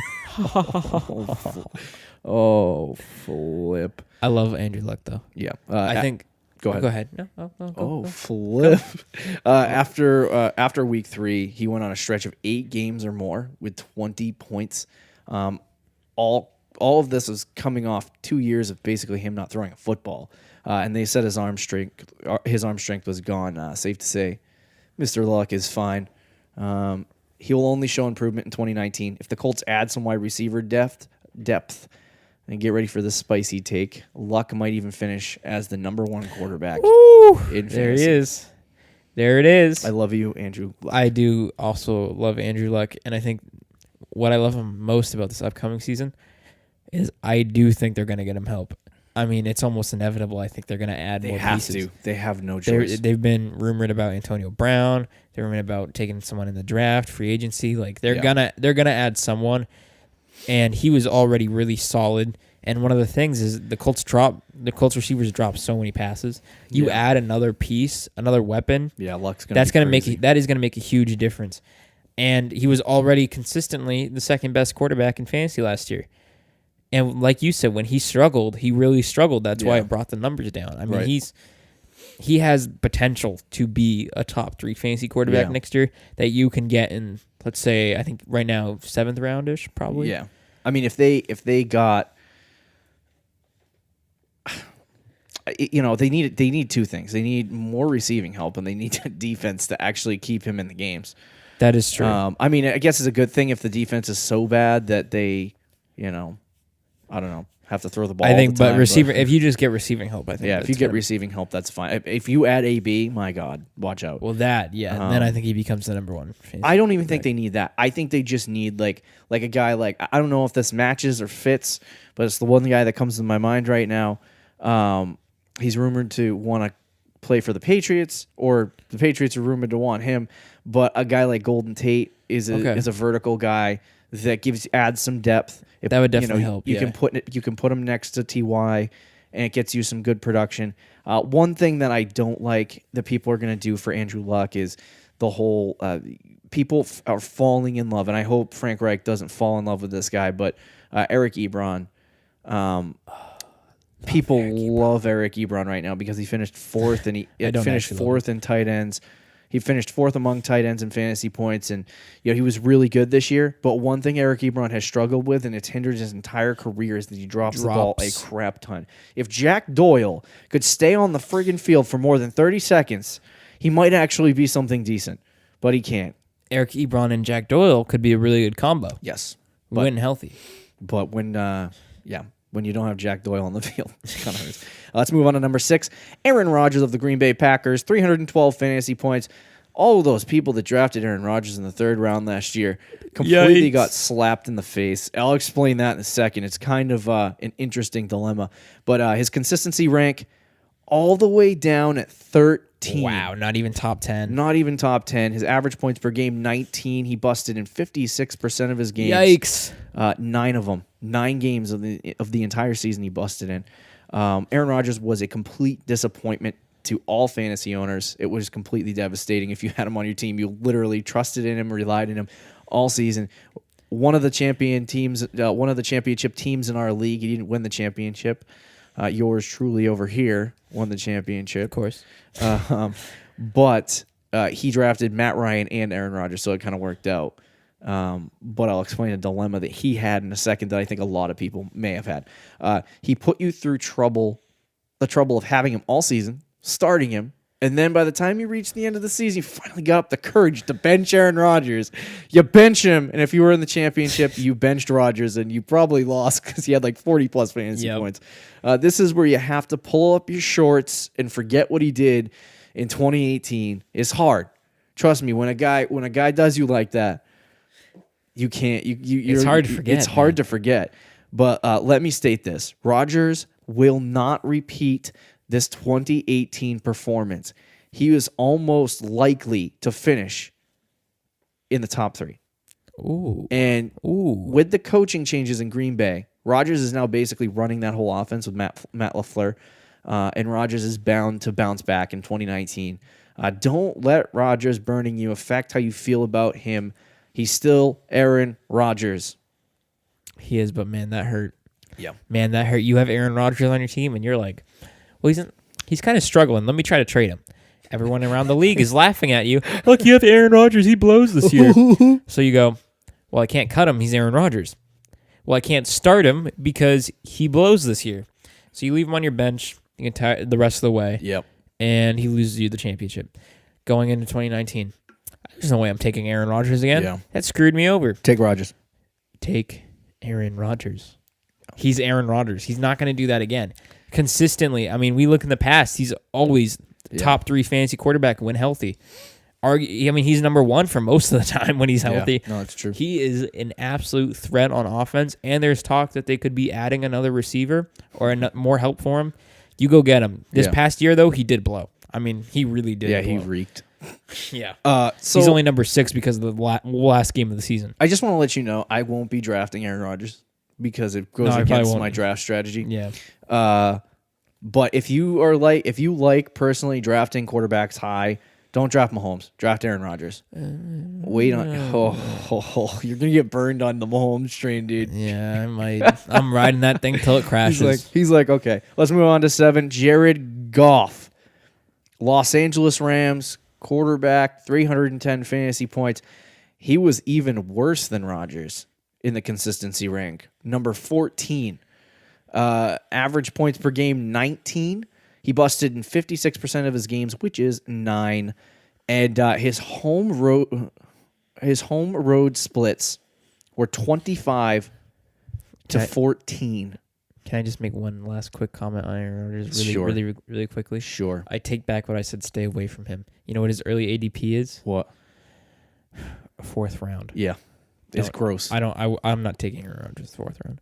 Oh, flip. I love Andrew Luck, though. Yeah. I think... Go ahead. Go ahead. No, go. Flip. After week 3, he went on a stretch of 8 games or more with 20 points. All of this is coming off 2 years of basically him not throwing a football. And they said his arm strength was gone. Safe to say, Mr. Luck is fine. he will only show improvement in 2019 if the Colts add some wide receiver depth. And get ready for this spicy take. Luck might even finish as the number 1 quarterback. Woo! In There he fantasy. is. There it is. I love you, Andrew Luck. I do also love Andrew Luck, and I think what I love him most about this upcoming season is I do think they're going to get him help. I mean, it's almost inevitable. I think they're going to add more pieces. They have to. They have no choice. They've been rumored about Antonio Brown. They're rumored about taking someone in the draft, free agency. Like they're gonna add someone, and he was already really solid. And one of the things is the Colts receivers drop so many passes. You add another piece, another weapon. Yeah, Luck's that is going to make a huge difference. And he was already consistently the second best quarterback in fantasy last year. And like you said, when he struggled, he really struggled. That's why it brought the numbers down. I mean, he has potential to be a top 3 fantasy quarterback next year that you can get in, let's say, I think right now 7th roundish probably. Yeah, I mean, if they got, they need 2 things. They need more receiving help, and they need a defense to actually keep him in the games. That is true. I mean, I guess it's a good thing if the defense is so bad that they, I don't know, have to throw the ball. I think, all the time, but if you just get receiving help, I think. Yeah, if you get receiving help, that's fine. If you add AB, my God, watch out. Well, and then I think he becomes the number 1. I don't even think they need that. I think they just need like a guy like, I don't know if this matches or fits, but it's the one guy that comes to my mind right now. He's rumored to want to play for the Patriots, or the Patriots are rumored to want him. But a guy like Golden Tate is a vertical guy that adds some depth. That would definitely help. You can put him next to Ty, and it gets you some good production. One thing that I don't like that people are going to do for Andrew Luck is the whole people are falling in love, and I hope Frank Reich doesn't fall in love with this guy. But Eric Ebron. People love Eric Ebron right now because he finished 4th, and he finished 4th in tight ends. He finished 4th among tight ends in fantasy points, and he was really good this year. But one thing Eric Ebron has struggled with, and it's hindered his entire career, is that he drops the ball a crap ton. If Jack Doyle could stay on the friggin' field for more than 30 seconds, he might actually be something decent, but he can't. Eric Ebron and Jack Doyle could be a really good combo. Yes, when healthy. But when you don't have Jack Doyle on the field, it kind of hurts. Let's move on to number 6. Aaron Rodgers of the Green Bay Packers, 312 fantasy points. All of those people that drafted Aaron Rodgers in the 3rd round last year completely got slapped in the face. I'll explain that in a second. It's kind of an interesting dilemma. But his consistency rank all the way down at 13. Wow, not even top 10. Not even top 10. His average points per game, 19. He busted in 56% of his games. Yikes. 9 of them. 9 games of the entire season he busted in. Aaron Rodgers was a complete disappointment to all fantasy owners. It was completely devastating. If you had him on your team, you literally trusted in him, relied on him all season. One of the championship teams in our league. He didn't win the championship. Yours truly over here won the championship. Of course. But he drafted Matt Ryan and Aaron Rodgers, so it kind of worked out. But I'll explain a dilemma that he had in a second that I think a lot of people may have had. He put you through the trouble of having him all season, starting him, and then by the time you reached the end of the season, you finally got up the courage to bench Aaron Rodgers. You bench him, and if you were in the championship, you benched Rodgers, and you probably lost because he had like 40-plus fantasy points. This is where you have to pull up your shorts and forget what he did in 2018. It's hard. Trust me, when a guy does you like that, you can't. It's hard to forget. It's hard to forget. But let me state this: Rodgers will not repeat this 2018 performance. He was almost likely to finish in the top 3. And with the coaching changes in Green Bay, Rodgers is now basically running that whole offense with Matt LaFleur, and Rodgers is bound to bounce back in 2019. Don't let Rodgers burning you affect how you feel about him. He's still Aaron Rodgers. He is, but man, that hurt. Yeah. Man, that hurt. You have Aaron Rodgers on your team, and you're like, well, he's kind of struggling. Let me try to trade him. Everyone around the league is laughing at you. Look, you have Aaron Rodgers. He blows this year. So you go, well, I can't cut him. He's Aaron Rodgers. Well, I can't start him because he blows this year. So you leave him on your bench the rest of the way. Yep. And he loses you the championship. Going into 2019, There's no way I'm taking Aaron Rodgers again. Yeah. That screwed me over. Take Rodgers. Take Aaron Rodgers. He's Aaron Rodgers. He's not going to do that again. Consistently. I mean, we look in the past. He's always top 3 fantasy quarterback when healthy. He's number 1 for most of the time when he's healthy. No, it's true. He is an absolute threat on offense, and there's talk that they could be adding another receiver or more help for him. You go get him. This past year, though, he did blow. I mean, he really did. Yeah, blow. he reeked. Yeah. So he's only number 6 because of the last game of the season. I just want to let you know I won't be drafting Aaron Rodgers because it goes against my draft strategy. Yeah. But if you like personally drafting quarterbacks high, don't draft Mahomes. Draft Aaron Rodgers. Wait on. You're gonna get burned on the Mahomes train, dude. Yeah, I might. I'm riding that thing till it crashes. He's like, okay. Let's move on to 7. Jared Goff, Los Angeles Rams quarterback, 310 fantasy points. He was even worse than Rodgers in the consistency rank. Number 14. Average points per game, 19. He busted in 56% of his games, which is 9. And his home road splits were 25 to 14. Can I just make one last quick comment on Aaron Rodgers really quickly? Sure. I take back what I said, stay away from him. You know what his early ADP is? What? 4th round. Yeah. It's gross. I'm not taking Aaron Rodgers 4th round.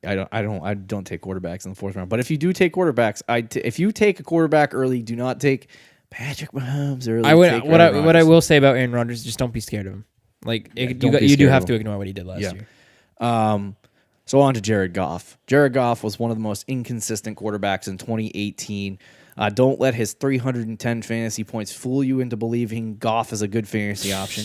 I don't take quarterbacks in the 4th round. But if you do take quarterbacks, if you take a quarterback early, do not take Patrick Mahomes early. What I will say about Aaron Rodgers, just don't be scared of him. Like you do have to ignore what he did last year. So on to Jared Goff. Jared Goff was one of the most inconsistent quarterbacks in 2018. Don't let his 310 fantasy points fool you into believing Goff is a good fantasy option.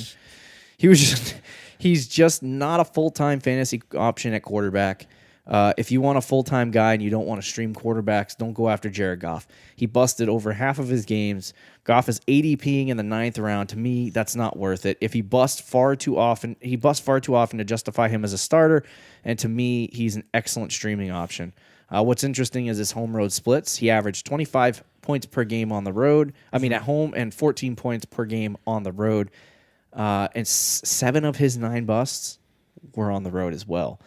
He's just not a full-time fantasy option at quarterback. If you want a full-time guy and you don't want to stream quarterbacks, don't go after Jared Goff. He busted over half of his games. Goff is ADPing in the 9th round. To me, that's not worth it. If he busts far too often to justify him as a starter, and to me, he's an excellent streaming option. What's interesting is his home road splits. He averaged 25 points per game on the road. At home, and 14 points per game on the road. And 7 of his 9 busts were on the road as well.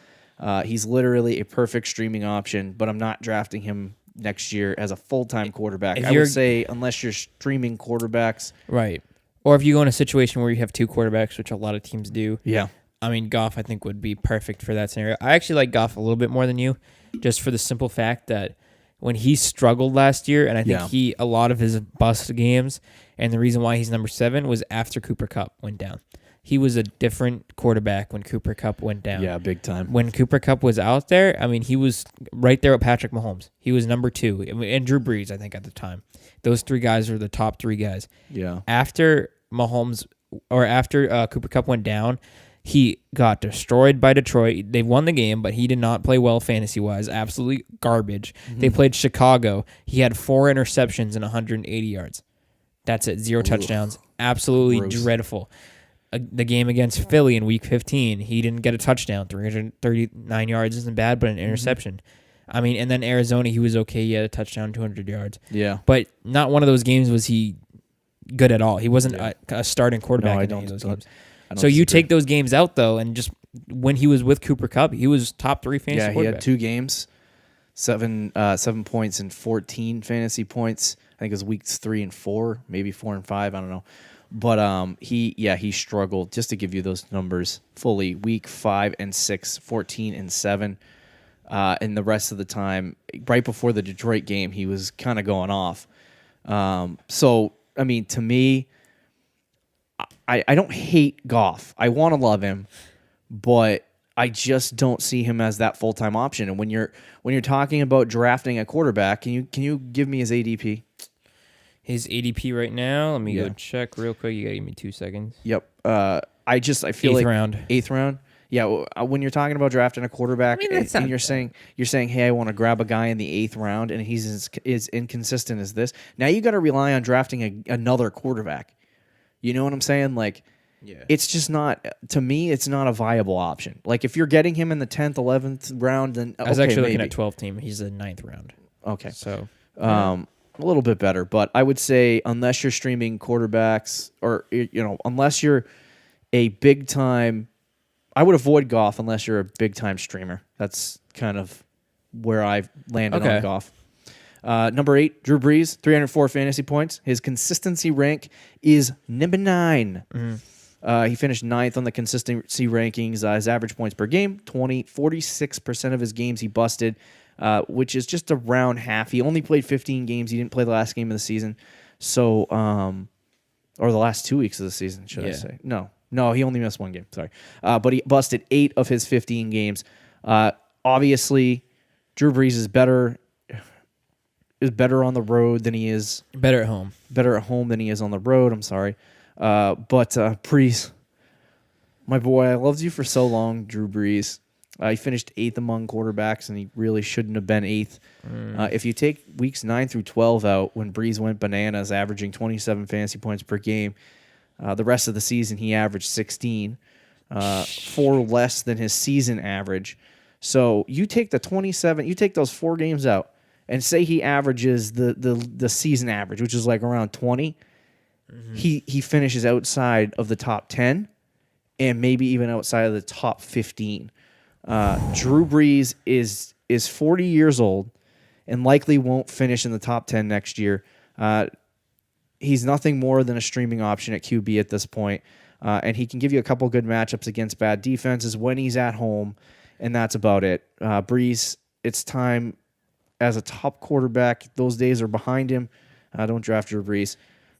He's literally a perfect streaming option, but I'm not drafting him next year as a full-time quarterback. I would say unless you're streaming quarterbacks. Right. Or if you go in a situation where you have 2 quarterbacks, which a lot of teams do. Yeah. I mean, Goff, I think, would be perfect for that scenario. I actually like Goff a little bit more than you, just for the simple fact that when he struggled last year, and I think a lot of his bust games, and the reason why he's number 7 was after Cooper Kupp went down. He was a different quarterback when Cooper Kupp went down. Yeah, big time. When Cooper Kupp was out there, I mean, he was right there with Patrick Mahomes. He was number 2. And Drew Brees, I think, at the time. Those 3 guys were the top 3 guys. Yeah. After Cooper Kupp went down, he got destroyed by Detroit. They won the game, but he did not play well fantasy-wise. Absolutely garbage. Mm-hmm. They played Chicago. He had 4 interceptions and 180 yards. That's it. 0 touchdowns. Absolutely gross. Dreadful. The game against Philly in Week 15, he didn't get a touchdown. 339 yards isn't bad, but an interception. I mean, and then Arizona, he was okay. He had a touchdown, 200 yards. Yeah. But not one of those games was he good at all. He wasn't a starting quarterback in any of those games. So you take those games out, though, and just when he was with Cooper Kupp, he was top 3 fantasy quarterback. Yeah, he had 2 games, 7 points and 14 fantasy points. I think it was weeks 3 and 4, maybe 4 and 5. I don't know. But he struggled. Just to give you those numbers fully, week 5 and 6, 14 and 7. And the rest of the time, right before the Detroit game, he was kind of going off. So, I mean, to me, I don't hate Goff. I want to love him, but I just don't see him as that full-time option. And when you're talking about drafting a quarterback, can you give me his ADP? His ADP right now, let me go check real quick. You got to give me 2 seconds. Yep. I feel like 8th round. Yeah, when you're talking about drafting a quarterback, and you're saying, hey, I want to grab a guy in the 8th round, and he's as inconsistent as this. Now you got to rely on drafting another quarterback. You know what I'm saying? Like, it's just not, to me, it's not a viable option. Like, if you're getting him in the 10th, 11th round, then I was actually looking at 12th team. He's the 9th round. Okay. So, A little bit better, but I would say unless you're streaming quarterbacks or, unless you're a big time, I would avoid Goff unless you're a big time streamer. That's kind of where I've landed on Goff. Number 8, Drew Brees, 304 fantasy points. His consistency rank is number 9. He finished 9th on the consistency rankings. His average points per game, 46% of his games he busted, which is just around half. He only played 15 games. He didn't play the last game of the season. So, or the last 2 weeks of the season, should I say. No, he only missed one game. Sorry. But he busted 8 of his 15 games. Obviously, Drew Brees is better on the road than he is... Better at home. Better at home than he is on the road. I'm sorry. But Brees, my boy, I loved you for so long, Drew Brees. He finished 8th among quarterbacks, and he really shouldn't have been 8th. If you take weeks 9 through 12 out, when Brees went bananas, averaging 27 fantasy points per game, the rest of the season he averaged 16, 4 less than his season average. So you take the 27, you take those 4 games out, and say he averages the season average, which is like around 20. He finishes outside of the top 10 and maybe even outside of the top 15. Drew Brees is 40 years old and likely won't finish in the top 10 next year. He's nothing more than a streaming option at QB at this point, and he can give you a couple good matchups against bad defenses when he's at home, and that's about it. Brees, it's time as a top quarterback. Those days are behind him. Don't draft Drew Brees.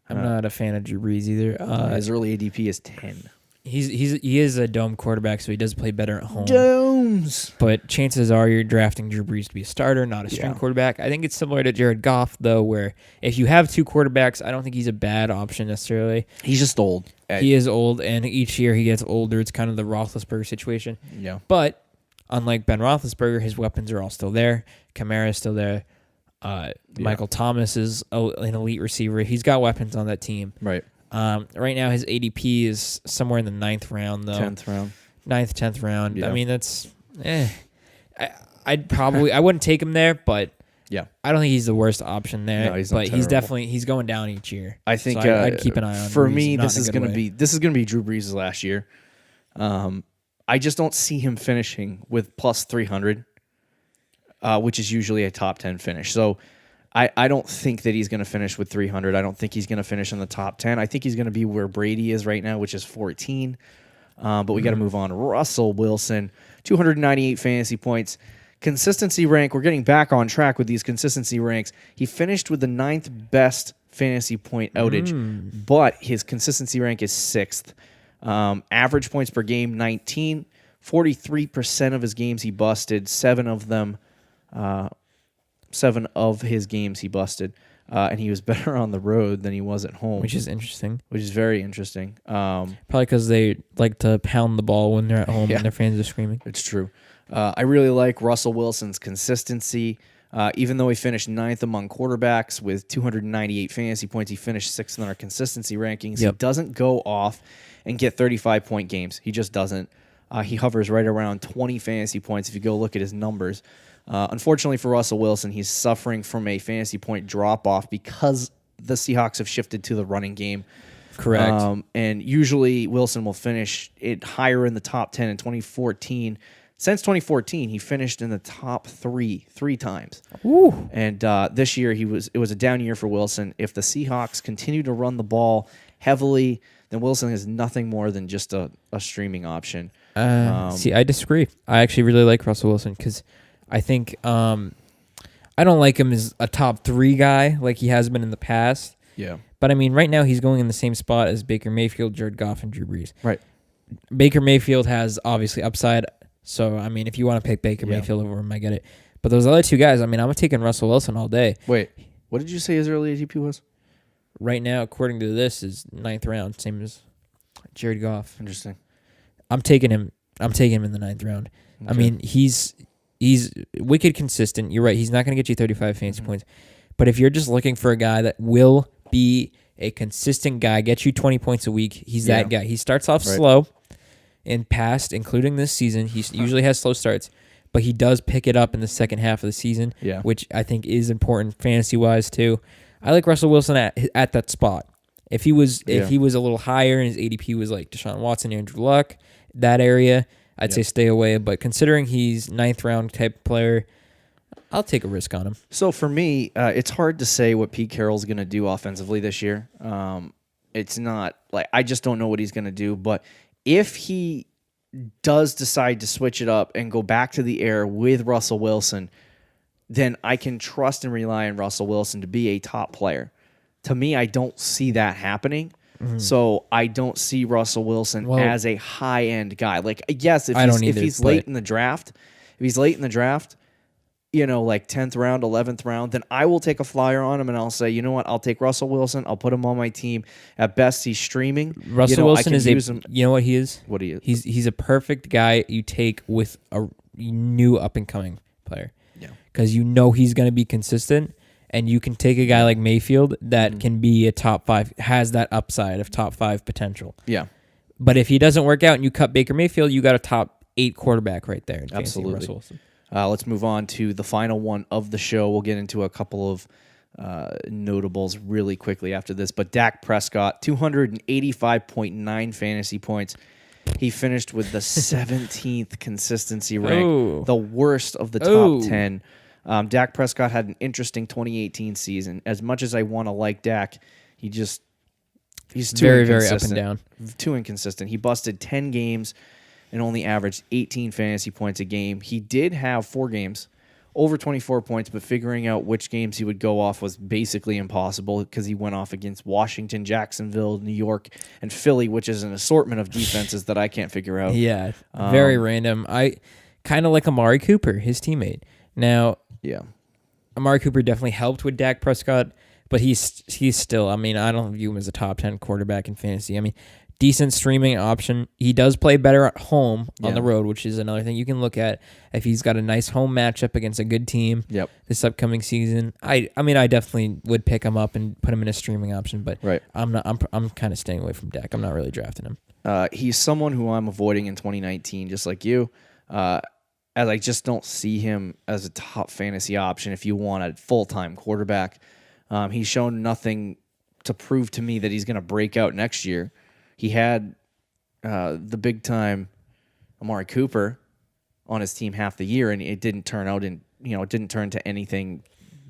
I'm not a fan of Drew Brees either. His early ADP is 10. He is a dome quarterback, so he does play better at home. Domes. But chances are you're drafting Drew Brees to be a starter, not a string quarterback. I think it's similar to Jared Goff, though, where if you have 2 quarterbacks, I don't think he's a bad option necessarily. He's just old. He is old, and each year he gets older. It's kind of the Roethlisberger situation. Yeah. But unlike Ben Roethlisberger, his weapons are all still there. Kamara's still there. Michael Thomas is an elite receiver. He's got weapons on that team. Right. Right now, his ADP is somewhere in the 9th round, though. 10th round. 9th, 10th round. Yeah. I mean, that's... I wouldn't take him there, but yeah, I don't think he's the worst option there. No, he's but not he's terrible. definitely... He's going down each year. I think so I'd keep an eye on for Brees, me, not this in a is good going to way. be Drew Brees' last year. I just don't see him finishing with plus 300, which is usually a top 10 finish. So I don't think that he's going to finish with 300. I don't think he's going to finish in the top 10. I think he's going to be where Brady is right now, which is 14. But we got to move on. Russell Wilson, 298 fantasy points. Consistency rank, we're getting back on track with these consistency ranks. He finished with the 9th best fantasy point outage, but his consistency rank is 6th. Average points per game, 19. 43% of his games he busted. 7 of his games he busted. And he was better on the road than he was at home. Which is interesting. Which is very interesting. Probably because they like to pound the ball when they're at home and their fans are screaming. It's true. I really like Russell Wilson's consistency. Even though he finished 9th among quarterbacks with 298 fantasy points, he finished 6th in our consistency rankings. He doesn't go off and get 35-point games. He just doesn't. He hovers right around 20 fantasy points if you go look at his numbers. Unfortunately for Russell Wilson, he's suffering from a fantasy point drop-off because the Seahawks have shifted to the running game. Correct. And usually Wilson will finish it higher in the top 10 in 2014. Since 2014, he finished in the top three times. Ooh. And this year, it was a down year for Wilson. If the Seahawks continue to run the ball heavily, then Wilson is nothing more than just a streaming option. See, I disagree. I actually really like Russell Wilson because I think I don't like him as a top 3 guy like he has been in the past. Yeah. But, I mean, right now he's going in the same spot as Baker Mayfield, Jared Goff, and Drew Brees. Right. Baker Mayfield has, obviously, upside. So, I mean, if you want to pick Baker Mayfield over him, I get it. But those other 2 guys, I mean, I'm taking Russell Wilson all day. Wait, what did you say his early ADP was? Right now, according to this, is 9th round, same as Jared Goff. Interesting. I'm taking him in the 9th round. Okay. I mean, he's wicked consistent. You're right. He's not going to get you 35 fantasy points. But if you're just looking for a guy that will be a consistent guy, get you 20 points a week, he's that guy. He starts off slow. In past, including this season, he usually has slow starts, but he does pick it up in the second half of the season, which I think is important fantasy-wise too. I like Russell Wilson at that spot. If he was a little higher and his ADP was like Deshaun Watson, Andrew Luck, that area, I'd say stay away. But considering he's 9th round type player, I'll take a risk on him. So for me, it's hard to say what Pete Carroll's going to do offensively this year. It's not like I just don't know what he's going to do. But if he does decide to switch it up and go back to the air with Russell Wilson, then I can trust and rely on Russell Wilson to be a top player. To me, I don't see that happening. Mm-hmm. So I don't see Russell Wilson as a high-end guy. Like, yes, if he's late in the draft, like 10th round, 11th round, then I will take a flyer on him and I'll say, you know what, I'll take Russell Wilson. I'll put him on my team. At best, he's streaming. Russell Wilson is you know what he is? What he is? He's a perfect guy you take with a new up-and-coming player. Yeah. Because you know he's going to be consistent, and you can take a guy like Mayfield that can be a top 5, has that upside of top 5 potential. Yeah. But if he doesn't work out and you cut Baker Mayfield, you got a top 8 quarterback right there. Absolutely. Russell Wilson. Let's move on to the final one of the show. We'll get into a couple of notables really quickly after this. But Dak Prescott, 285.9 fantasy points. He finished with the 17th consistency rank, the worst of the top 10. Dak Prescott had an interesting 2018 season. As much as I want to like Dak, he's too very, very up and down. Too inconsistent. He busted 10 games and only averaged 18 fantasy points a game. He did have 4 games over 24 points, but figuring out which games he would go off was basically impossible because he went off against Washington, Jacksonville, New York, and Philly, which is an assortment of defenses that I can't figure out. Yeah, very random. I kind of like Amari Cooper, his teammate. Now, Amari Cooper definitely helped with Dak Prescott, but he's still, I mean, I don't view him as a top 10 quarterback in fantasy. I mean, decent streaming option. He does play better at home on the road, which is another thing you can look at. If he's got a nice home matchup against a good team this upcoming season, I mean, I definitely would pick him up and put him in a streaming option, but I'm kind of staying away from Dak. I'm not really drafting him. He's someone who I'm avoiding in 2019, just like you, as I just don't see him as a top fantasy option if you want a full-time quarterback. He's shown nothing to prove to me that he's going to break out next year. He had the big-time Amari Cooper on his team half the year, and it didn't turn out it didn't turn to anything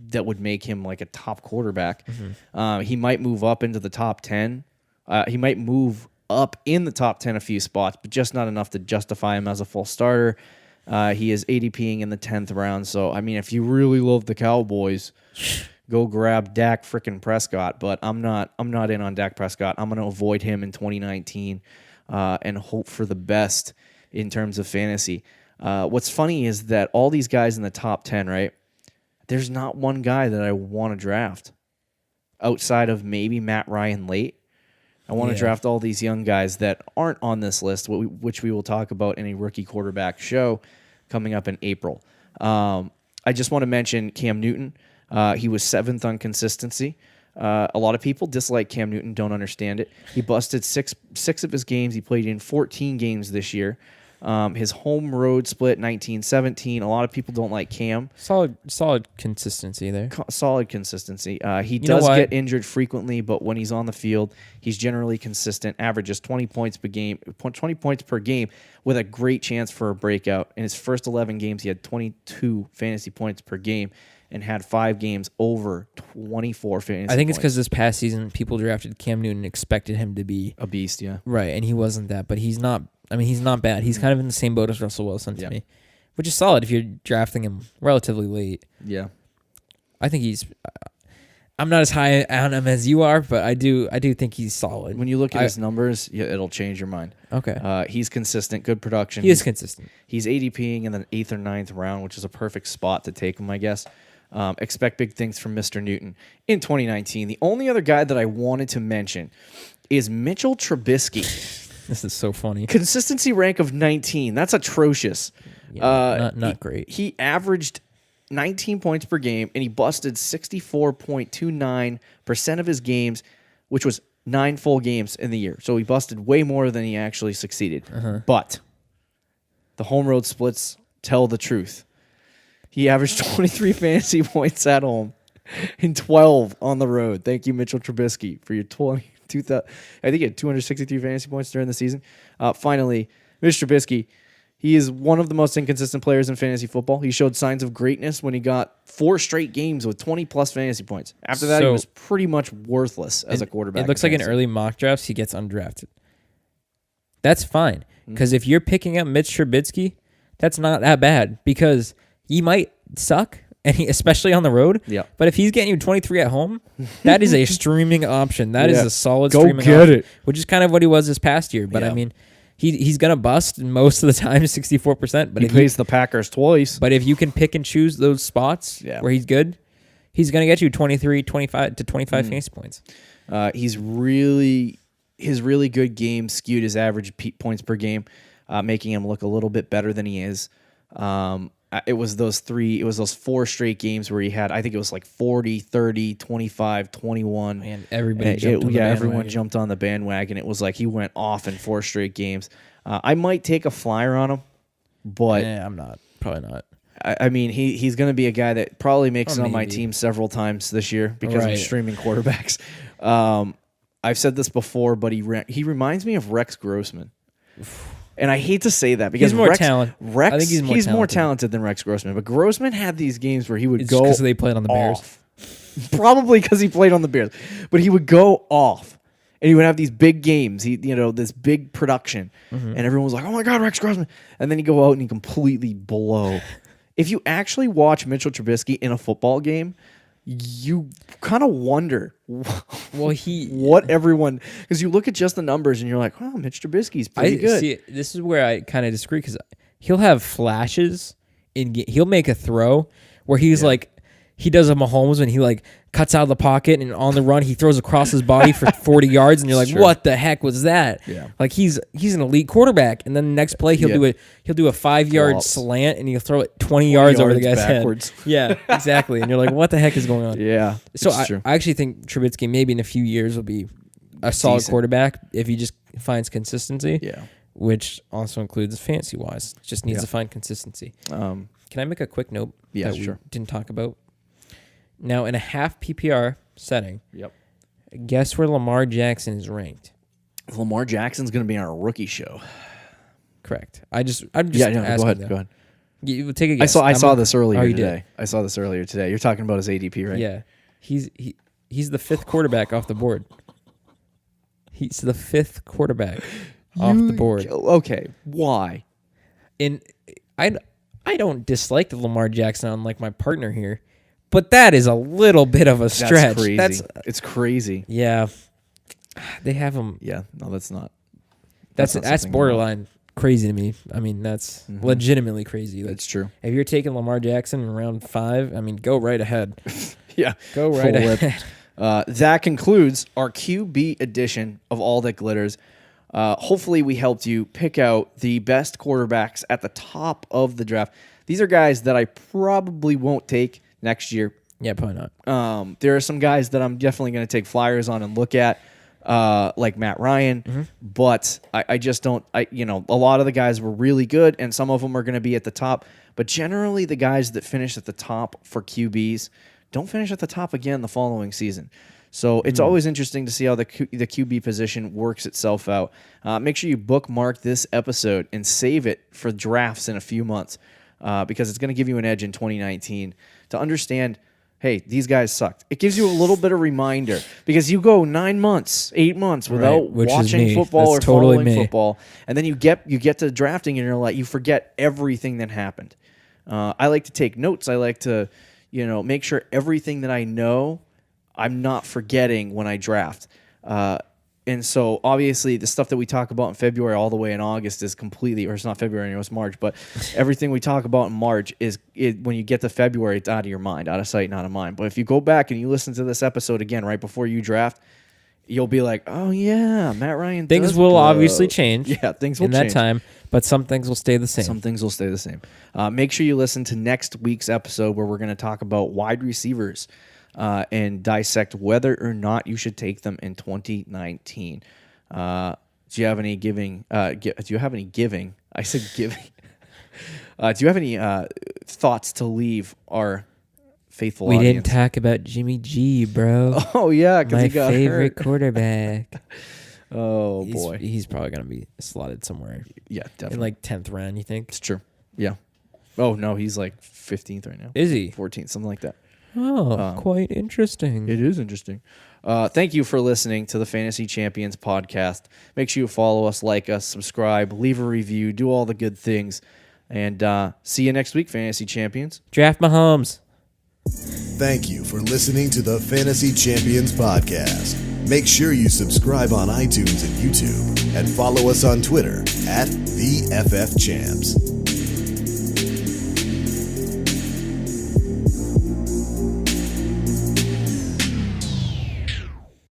that would make him like a top quarterback. Mm-hmm. He might move up into the top 10. He might move up in the top 10 a few spots, but just not enough to justify him as a full starter. He is ADPing in the 10th round, so I mean, if you really love the Cowboys, go grab Dak frickin' Prescott. But I'm not in on Dak Prescott. I'm going to avoid him in 2019 and hope for the best in terms of fantasy. What's funny is that all these guys in the top 10, right? There's not one guy that I want to draft outside of maybe Matt Ryan late. I want to draft all these young guys that aren't on this list, which we will talk about in a rookie quarterback show coming up in April. I just want to mention Cam Newton. He was 7th on consistency. A lot of people dislike Cam Newton, don't understand it. He busted six of his games. He played in 14 games this year. His home road split 19-17. A lot of people don't like Cam. Solid consistency there. Solid consistency. He does get injured frequently, but when he's on the field, he's generally consistent. Averages 20 points per game with a great chance for a breakout. In his first 11 games, he had 22 fantasy points per game and had 5 games over 24 fantasy points. I think it's because this past season, people drafted Cam Newton and expected him to be a beast, right, and he wasn't that, but he's not. I mean, he's not bad. He's kind of in the same boat as Russell Wilson to me, which is solid if you're drafting him relatively late. Yeah. I think he's... I'm not as high on him as you are, but I do think he's solid. When you look at his numbers, it'll change your mind. Okay. He's consistent, good production. He is consistent. He's ADPing in the 8th or 9th round, which is a perfect spot to take him, I guess. Expect big things from Mr. Newton in 2019. The only other guy that I wanted to mention is Mitchell Trubisky. This is so funny. Consistency rank of 19. That's atrocious. Yeah, not great. He averaged 19 points per game, and he busted 64.29% of his games, which was 9 full games in the year. So he busted way more than he actually succeeded. But the home road splits tell the truth. He averaged 23 fantasy points at home and 12 on the road. Thank you, Mitchell Trubisky, for your 22,000. I think he had 263 fantasy points during the season. Finally, Mitch Trubisky. He is one of the most inconsistent players in fantasy football. He showed signs of greatness when he got 4 straight games with 20-plus fantasy points. After that, he was pretty much worthless as a quarterback. It looks like in early mock drafts, he gets undrafted. That's fine, because if you're picking up Mitch Trubisky, that's not that bad, because he might suck, and especially on the road. Yeah. But if he's getting you 23 at home, that is a streaming option. That is a solid Go streaming get option, it. which is kind of what he was this past year. But I mean, he's gonna bust most of the time, 64%. But he plays the Packers twice. But if you can pick and choose those spots where he's good, he's gonna get you 23, 25 to 25 fantasy points. His really good game skewed his average points per game, making him look a little bit better than he is. It was those 4 straight games where he had, I think it was like 40, 30, 25, 21. And everybody jumped on the bandwagon. Everyone jumped on the bandwagon. It was like he went off in 4 straight games. I might take a flyer on him, but I'm not. Probably not. I mean, he's going to be a guy that probably makes it on my team several times this year because I'm streaming quarterbacks. I've said this before, but he reminds me of Rex Grossman. And I hate to say that because he's more talented. I think he's more talented than Rex Grossman. But Grossman had these games where he would go because they played on the Bears. Probably because he played on the Bears. But he would go off. And he would have these big games, this big production. And everyone was like, oh my God, Rex Grossman. And then he'd go out and he'd completely blow. If you actually watch Mitchell Trubisky in a football game, you kind of wonder because you look at just the numbers and you're like, oh, Mitch Trubisky's pretty good. See, this is where I kind of disagree because he'll have flashes he'll make a throw where he's like, he does a Mahomes when he like cuts out of the pocket and on the run he throws across his body for 40 yards and you're like, what the heck was that? Yeah. Like he's an elite quarterback, and then the next play he'll do a 5-yard slant and he'll throw it 20 yards over the guy's backwards. Head. Yeah, exactly. And you're like, what the heck is going on? Yeah. So I actually think Trubisky maybe in a few years will be a solid quarterback if he just finds consistency. Yeah. Which also includes fantasy wise. Just needs to find consistency. Can I make a quick note that we didn't talk about? Now, in a half PPR setting, guess where Lamar Jackson is ranked? Lamar Jackson's going to be on a rookie show. Correct. I'm just go ahead. You take a guess. I saw this earlier today. Did. I saw this earlier today. You're talking about his ADP, right? Yeah. He's the 5th quarterback off the board. He's the 5th quarterback off the board. Okay. Why? And I don't dislike the Lamar Jackson unlike my partner here. But that is a little bit of a stretch. That's crazy. It's crazy. Yeah. They have him. Yeah. No, that's not. That's borderline crazy to me. I mean, that's legitimately crazy. That's true. If you're taking Lamar Jackson in round 5, I mean, go right ahead. Yeah. Go right ahead. That concludes our QB edition of All That Glitters. Hopefully we helped you pick out the best quarterbacks at the top of the draft. These are guys that I probably won't take next year. Yeah, probably not. There are some guys that I'm definitely going to take flyers on and look at, like Matt Ryan, but I just don't. A lot of the guys were really good, and some of them are going to be at the top. But generally, the guys that finish at the top for QBs don't finish at the top again the following season. So it's always interesting to see how the QB position works itself out. Make sure you bookmark this episode and save it for drafts in a few months, because it's going to give you an edge in 2019 to understand, hey, these guys sucked. It gives you a little bit of reminder because you go 9 months, 8 months without watching football or following football, and then you get to drafting and you're like, you forget everything that happened. I like to take notes. I like to, make sure everything that I know, I'm not forgetting when I draft. And so, obviously, the stuff that we talk about in February all the way in August is completely, or it's not February anymore, it's March, but everything we talk about in March when you get to February, it's out of your mind, out of sight, not of mind. But if you go back and you listen to this episode again right before you draft, you'll be like, oh, yeah, Matt Ryan Things will obviously change. Yeah, things will change. In that time, but some things will stay the same. Some things will stay the same. Make sure you listen to next week's episode where we're going to talk about wide receivers. And dissect whether or not you should take them in 2019. Do you have any giving? Do you have any giving? I said giving. Do you have any thoughts to leave our faithful We audience. didn't talk about Jimmy G, bro. Oh yeah, because My he got favorite hurt. quarterback. Oh boy, He's probably gonna be slotted somewhere yeah, in definitely. like 10th round. You think? It's true. Yeah. Oh no, he's like 15th right now. Is he? 14th, something like that. Oh, quite interesting. It is interesting. Thank you for listening to the Fantasy Champions podcast. Make sure you follow us, like us, subscribe, leave a review, do all the good things, and see you next week, Fantasy Champions. Draft Mahomes. Thank you for listening to the Fantasy Champions podcast. Make sure you subscribe on iTunes and YouTube and follow us on Twitter @TheFFChamps.